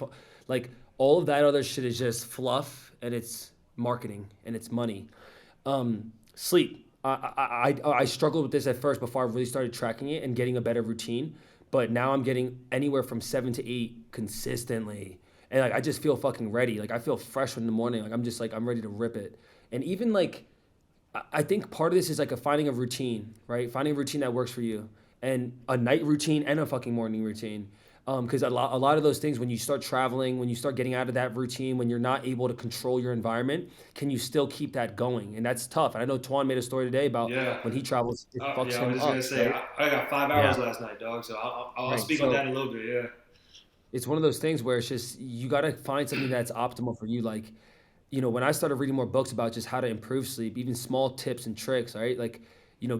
like all of that other shit is just fluff, and it's marketing and it's money. Sleep. I struggled with this at first before I really started tracking it and getting a better routine. But now I'm getting anywhere from 7 to 8 consistently. And like I just feel fucking ready. Like I feel fresh in the morning. Like I'm just like I'm ready to rip it. And even like I think part of this is like finding a routine, right? Finding a routine that works for you, and a night routine and a fucking morning routine. Because a lot of those things, when you start traveling, when you start getting out of that routine, when you're not able to control your environment, can you still keep that going? And that's tough. And I know Toan made a story today about when he travels, it fucks I him was just up. gonna say Right? I got 5 hours last night, dog. So I'll Right. speak on that in a little bit. Yeah. It's one of those things where it's just you got to find something that's optimal for you. Like, when I started reading more books about just how to improve sleep, even small tips and tricks, right? Like,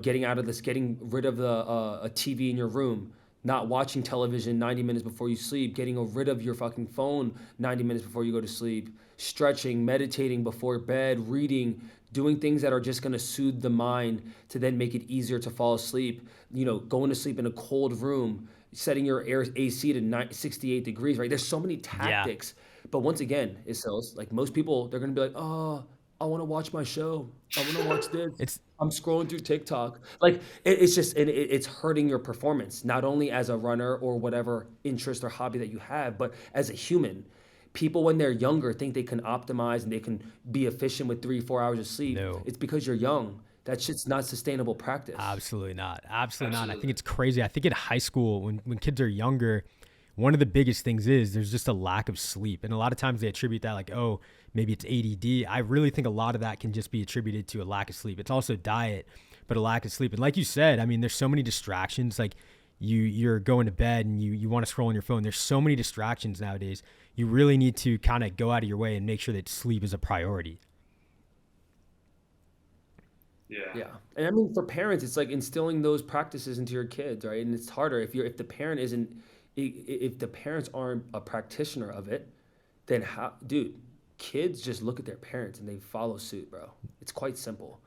getting out of this, getting rid of a TV in your room, not watching television 90 minutes before you sleep, getting rid of your fucking phone 90 minutes before you go to sleep, stretching, meditating before bed, reading, doing things that are just going to soothe the mind to then make it easier to fall asleep, going to sleep in a cold room, setting your AC to 68 degrees, right? There's so many tactics. But once again, it's Sillz. Like most people, they're going to be like, oh, I want to watch my show. I want to watch this. I'm scrolling through TikTok. Like it's just, and it's hurting your performance, not only as a runner or whatever interest or hobby that you have, but as a human. People, when they're younger, think they can optimize and they can be efficient with 3-4 hours of sleep. No. It's because you're young. That shit's not sustainable practice. Absolutely not. Absolutely not. I think it's crazy. I think in high school, when kids are younger, one of the biggest things is there's just a lack of sleep. And a lot of times they attribute that like, oh, maybe it's ADD. I really think a lot of that can just be attributed to a lack of sleep. It's also diet, but a lack of sleep. And like you said, I mean, there's so many distractions. Like you're going to bed and you want to scroll on your phone. There's so many distractions nowadays. You really need to kind of go out of your way and make sure that sleep is a priority. Yeah. And I mean, for parents, it's like instilling those practices into your kids, right? And it's harder if the parents aren't a practitioner of it, then how, dude, kids just look at their parents and they follow suit, bro. It's quite simple.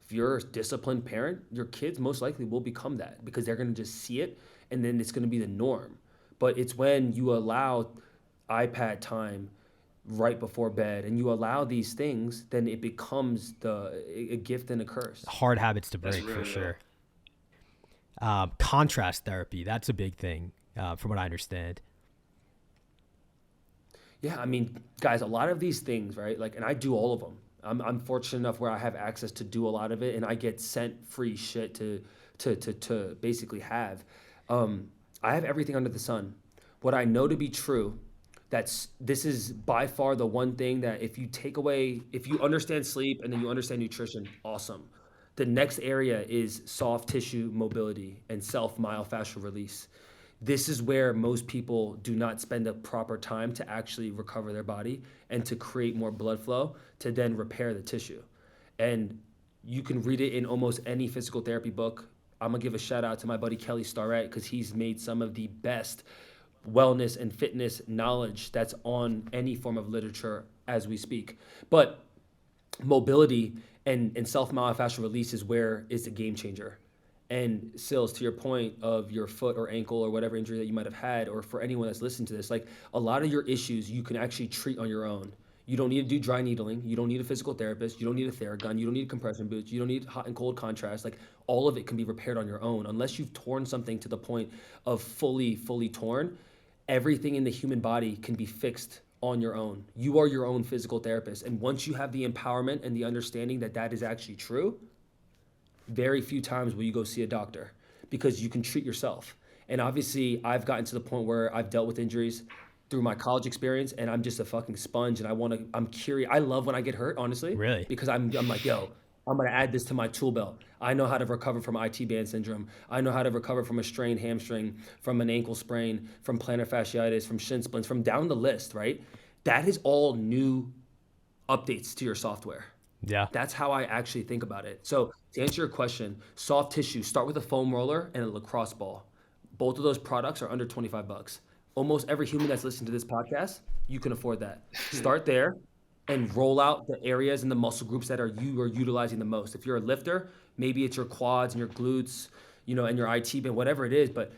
If you're a disciplined parent, your kids most likely will become that because they're going to just see it and then it's going to be the norm. But it's when you allow iPad time right before bed and you allow these things, then it becomes a gift and a curse. Hard habits to break for sure. Contrast therapy, that's a big thing from what I understand. Yeah, I mean, guys, a lot of these things, right? Like, and I do all of them. I'm fortunate enough where I have access to do a lot of it, and I get sent free shit to basically have. I have everything under the sun. What I know to be true, this is by far the one thing that if you understand sleep and then you understand nutrition, awesome. The next area is soft tissue mobility and self-myofascial release. This is where most people do not spend the proper time to actually recover their body and to create more blood flow to then repair the tissue. And you can read it in almost any physical therapy book. I'm gonna give a shout out to my buddy Kelly Starrett because he's made some of the best wellness and fitness knowledge that's on any form of literature as we speak. But mobility and self-myofascial release is where it's a game changer. And Sillz, to your point of your foot or ankle or whatever injury that you might have had, or for anyone that's listening to this, like a lot of your issues you can actually treat on your own. You don't need to do dry needling. You don't need a physical therapist. You don't need a Theragun. You don't need compression boots. You don't need hot and cold contrast. Like all of it can be repaired on your own. Unless you've torn something to the point of fully torn, everything in the human body can be fixed on your own. You are your own physical therapist. And once you have the empowerment and the understanding that that is actually true, very few times will you go see a doctor because you can treat yourself. And obviously, I've gotten to the point where I've dealt with injuries through my college experience, and I'm just a fucking sponge. And I'm curious. I love when I get hurt, honestly, Really? because I'm like, yo, I'm gonna add this to my tool belt. I know how to recover from IT band syndrome. I know how to recover from a strained hamstring, from an ankle sprain, from plantar fasciitis, from shin splints, from down the list, right? That is all new updates to your software. Yeah. That's how I actually think about it. So to answer your question, soft tissue, start with a foam roller and a lacrosse ball. Both of those products are under 25 bucks. Almost every human that's listening to this podcast, you can afford that. Start there and roll out the areas and the muscle groups that you are utilizing the most. If you're a lifter, maybe it's your quads and your glutes, and your IT band, whatever it is. But,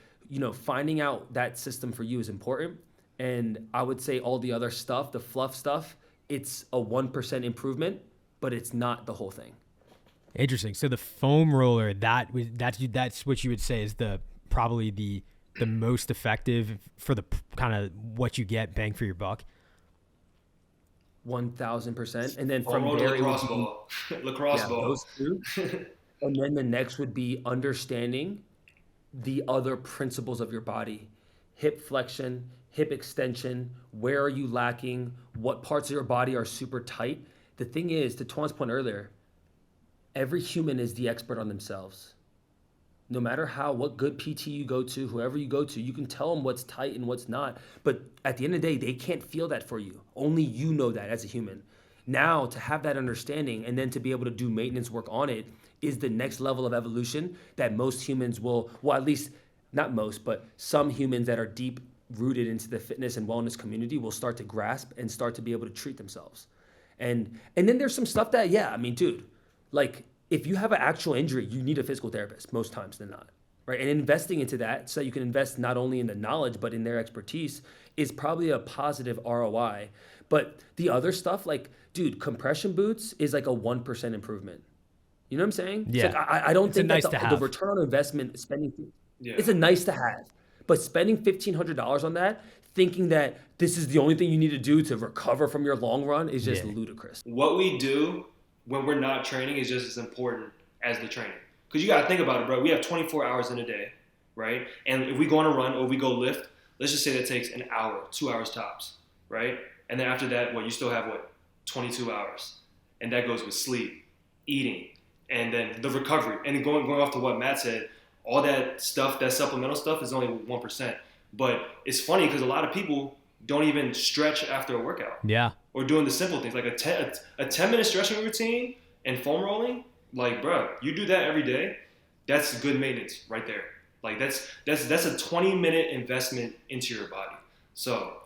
finding out that system for you is important. And I would say all the other stuff, the fluff stuff, it's a 1% improvement, but it's not the whole thing. Interesting. So the foam roller, that's what you would say is probably the most effective for the kind of what you get bang for your buck. 1,000%. And then from there, lacrosse ball. Lacrosse ball. Those two. And then the next would be understanding the other principles of your body. Hip flexion, hip extension, where are you lacking? What parts of your body are super tight? The thing is, to Toan's point earlier, every human is the expert on themselves. No matter what good PT you go to, whoever you go to, you can tell them what's tight and what's not. But at the end of the day, they can't feel that for you. Only you know that as a human. Now, to have that understanding and then to be able to do maintenance work on it is the next level of evolution that most humans will, well, at least not most, but some humans that are deep rooted into the fitness and wellness community will start to grasp and start to be able to treat themselves. And then there's some stuff that, dude, like if you have an actual injury, you need a physical therapist most times than not, right? And investing into that so you can invest not only in the knowledge, but in their expertise is probably a positive ROI. But the other stuff, like, dude, compression boots is like a 1% improvement. You know what I'm saying? Yeah. It's like, I don't think nice that the return on investment spending, it's a nice to have. But spending $1,500 on that, thinking that this is the only thing you need to do to recover from your long run is just ludicrous. What we do when we're not training is just as important as the training. Because you got to think about it, bro. We have 24 hours in a day, right? And if we go on a run or we go lift, let's just say that takes an hour, 2 hours tops, right? And then after that, you still have 22 hours. And that goes with sleep, eating, and then the recovery. And then going off to what Matt said, all that stuff, that supplemental stuff is only 1%. But it's funny because a lot of people don't even stretch after a workout. Yeah. Or doing the simple things like a 10-minute stretching routine and foam rolling. Like, bro, you do that every day. That's good maintenance right there. Like that's a 20-minute investment into your body. So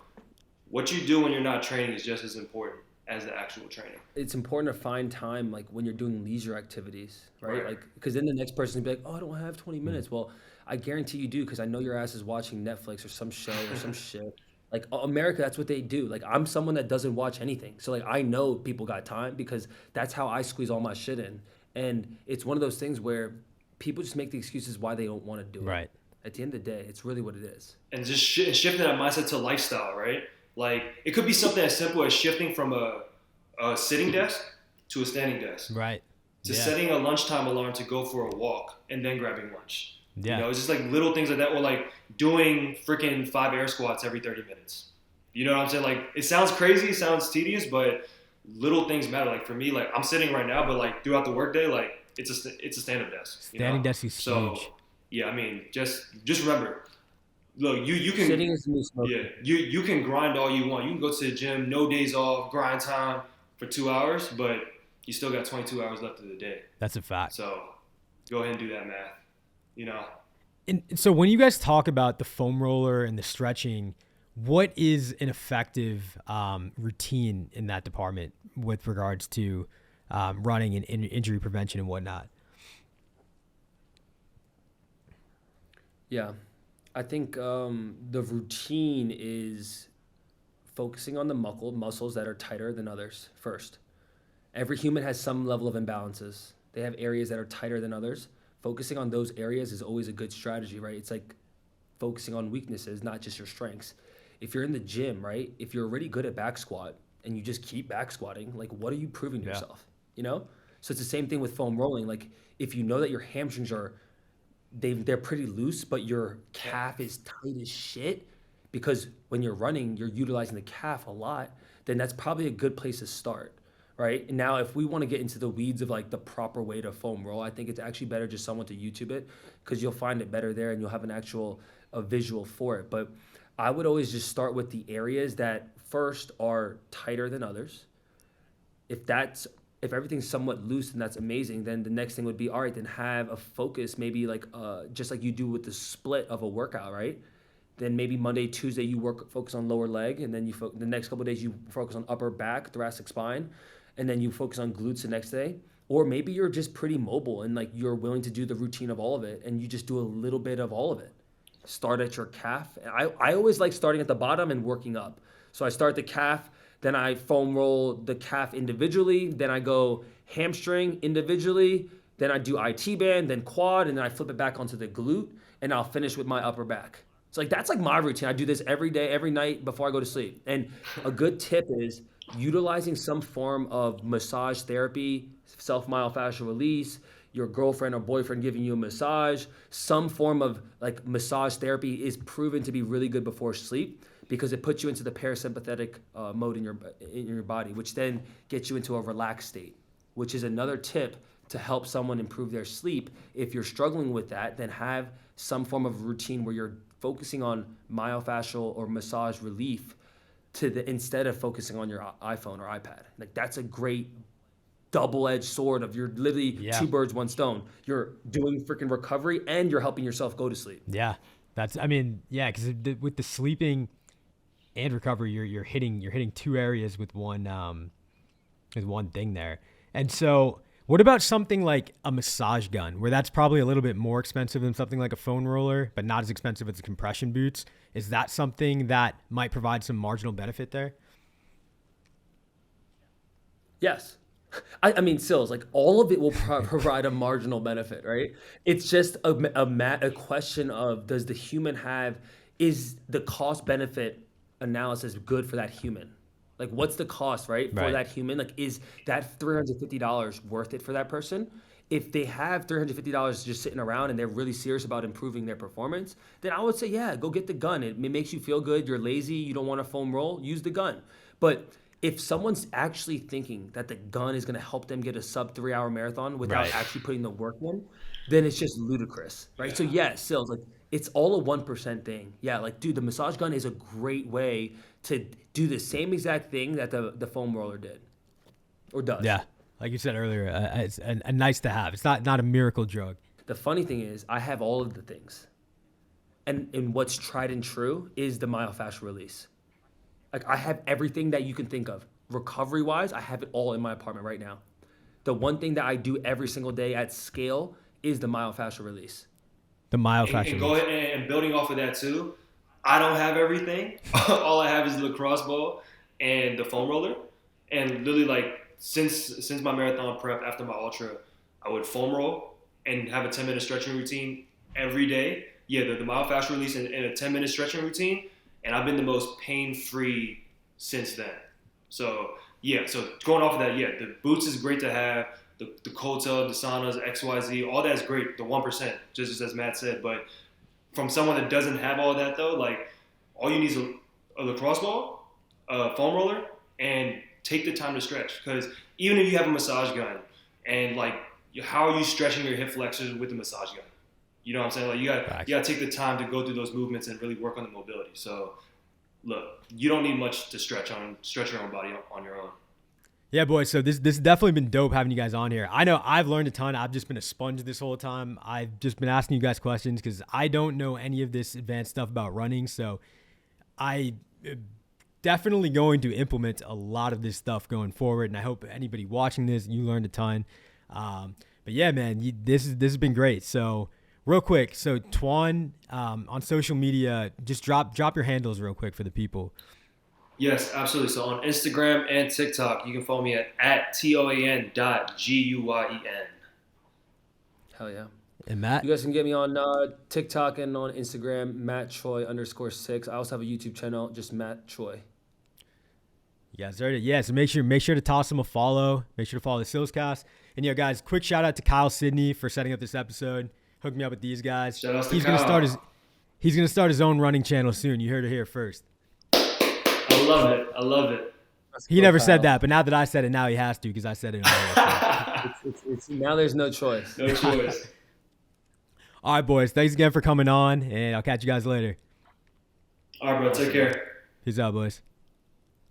what you do when you're not training is just as important as the actual training. It's important to find time, like when you're doing leisure activities, right? Like, because then the next person will be like, oh, I don't have 20 minutes. Well, I guarantee you do, because I know your ass is watching Netflix or some show or some shit. Like America, that's what they do. Like I'm someone that doesn't watch anything. So like I know people got time because that's how I squeeze all my shit in. And it's one of those things where people just make the excuses why they don't want to do it. Right. At the end of the day, it's really what it is. And just shifting that mindset to lifestyle, right? Like it could be something as simple as shifting from a sitting desk to a standing desk. Right. To setting a lunchtime alarm to go for a walk and then grabbing lunch. Yeah. It's just like little things like that, or like doing freaking 5 air squats every 30 minutes. You know what I'm saying? Like it sounds crazy, it sounds tedious, but little things matter. Like for me, like I'm sitting right now, but like throughout the workday, like it's a stand-up desk. Standing desk is huge. Yeah, I mean, just remember, look, you can sitting is new smoking. Yeah, you can grind all you want. You can go to the gym, no days off, grind time for 2 hours, but you still got 22 hours left of the day. That's a fact. So go ahead and do that math. And so when you guys talk about the foam roller and the stretching, what is an effective routine in that department with regards to running and injury prevention and whatnot? Yeah. I think the routine is focusing on the muscles that are tighter than others first. Every human has some level of imbalances. They have areas that are tighter than others. Focusing on those areas is always a good strategy, right? It's like focusing on weaknesses, not just your strengths. If you're in the gym, right? If you're already good at back squat and you just keep back squatting, like what are you proving to Yeah. yourself? You know? So it's the same thing with foam rolling. Like if you know that your hamstrings are they're pretty loose, but your Yeah. calf is tight as shit because when you're running, you're utilizing the calf a lot, then that's probably a good place to start. Right. And now, if we want to get into the weeds of like the proper way to foam roll, I think it's actually better just someone to YouTube it because you'll find it better there and you'll have an actual a visual for it. But I would always just start with the areas that first are tighter than others. If that's if everything's somewhat loose and that's amazing, then the next thing would be all right. Then have a focus, maybe like just like you do with the split of a workout, right? Then maybe Monday, Tuesday you focus on lower leg, and then the next couple of days you focus on upper back, thoracic spine, and then you focus on glutes the next day. Or maybe you're just pretty mobile and like you're willing to do the routine of all of it, and you just do a little bit of all of it. Start at your calf. I always like starting at the bottom and working up. So I start the calf, then I foam roll the calf individually, then I go hamstring individually, then I do IT band, then quad, and then I flip it back onto the glute, and I'll finish with my upper back. It's like that's like my routine. I do this every day, every night before I go to sleep. And a good tip is utilizing some form of massage therapy, self myofascial release, your girlfriend or boyfriend giving you a massage, some form of like massage therapy is proven to be really good before sleep because it puts you into the parasympathetic mode in your body, which then gets you into a relaxed state, which is another tip to help someone improve their sleep. If you're struggling with that, then have some form of routine where you're focusing on myofascial or massage relief instead of focusing on your iPhone or iPad. Like that's a great double-edged sword of you're literally Yeah. two birds, one stone. You're doing freaking recovery and you're helping yourself go to sleep. Yeah. I mean, yeah, because with the sleeping and recovery, you're hitting two areas with one thing there. And so, what about something like a massage gun, where that's probably a little bit more expensive than something like a foam roller, but not as expensive as the compression boots? Is that something that might provide some marginal benefit there? Yes. I mean, Sillz, like all of it will provide a marginal benefit, right? It's just a question of does the human is the cost benefit analysis good for that human? Like, what's the cost, right, for Right. that human? Like, is that $350 worth it for that person? If they have $350 just sitting around and they're really serious about improving their performance, then I would say, yeah, go get the gun. It makes you feel good. You're lazy. You don't want to foam roll. Use the gun. But if someone's actually thinking that the gun is going to help them get a sub 3 hour marathon without Right. actually putting the work in, then it's just ludicrous, right? So Yeah. yeah, sales like it's all a 1% thing. Yeah, like dude, the massage gun is a great way to do the same exact thing that the foam roller did or does. Yeah. Like you said earlier, it's a nice to have. It's not a miracle drug. The funny thing is, I have all of the things, and what's tried and true is the myofascial release. Like I have everything that you can think of. Recovery wise, I have it all in my apartment right now. The one thing that I do every single day at scale is the myofascial release. The And myofascial go release. ahead and building off of that too. I don't have everything. All I have is the lacrosse ball and the foam roller. And literally, like since my marathon prep after my ultra, I would foam roll and have a 10-minute stretching routine every day. Yeah, the myofascial release and a 10-minute stretching routine, and I've been the most pain free since then. So yeah, so going off of that, yeah, the boots is great to have. The cold tub, the saunas, XYZ, all that's great. The 1%, just as Matt said, but from someone that doesn't have all that though, like all you need is a lacrosse ball, a foam roller, and take the time to stretch. Because even if you have a massage gun, and like how are you stretching your hip flexors with the massage gun? You know what I'm saying? Like Facts. you gotta take the time to go through those movements and really work on the mobility. So look, you don't need much to stretch your own body on your own. Yeah, boys. So this has definitely been dope having you guys on here. I know I've learned a ton. I've just been a sponge this whole time. I've just been asking you guys questions because I don't know any of this advanced stuff about running. So I definitely going to implement a lot of this stuff going forward. And I hope anybody watching this, you learned a ton. But yeah, man, this has been great. So Real quick, so Toan, on social media, just drop your handles real quick for the people. Yes, absolutely. So on Instagram and TikTok, you can follow me at toan.guyen. Hell yeah. And Matt? You guys can get me on TikTok and on Instagram, Matt_Choi_6. I also have a YouTube channel, just Matt Choi. You guys heard it. Yeah, so make sure to toss him a follow. Make sure to follow the Sillzcast. And guys, quick shout out to Kyle Sidney for setting up this episode. Hooked me up with these guys. Shout out to He's Kyle. gonna start his own running channel soon. You heard it here first. I love it. He never said that, but now that I said it, now he has to because I said it earlier. It's now there's no choice. No choice. All right, boys. Thanks again for coming on, and I'll catch you guys later. All right, bro. Take care. Peace out, boys.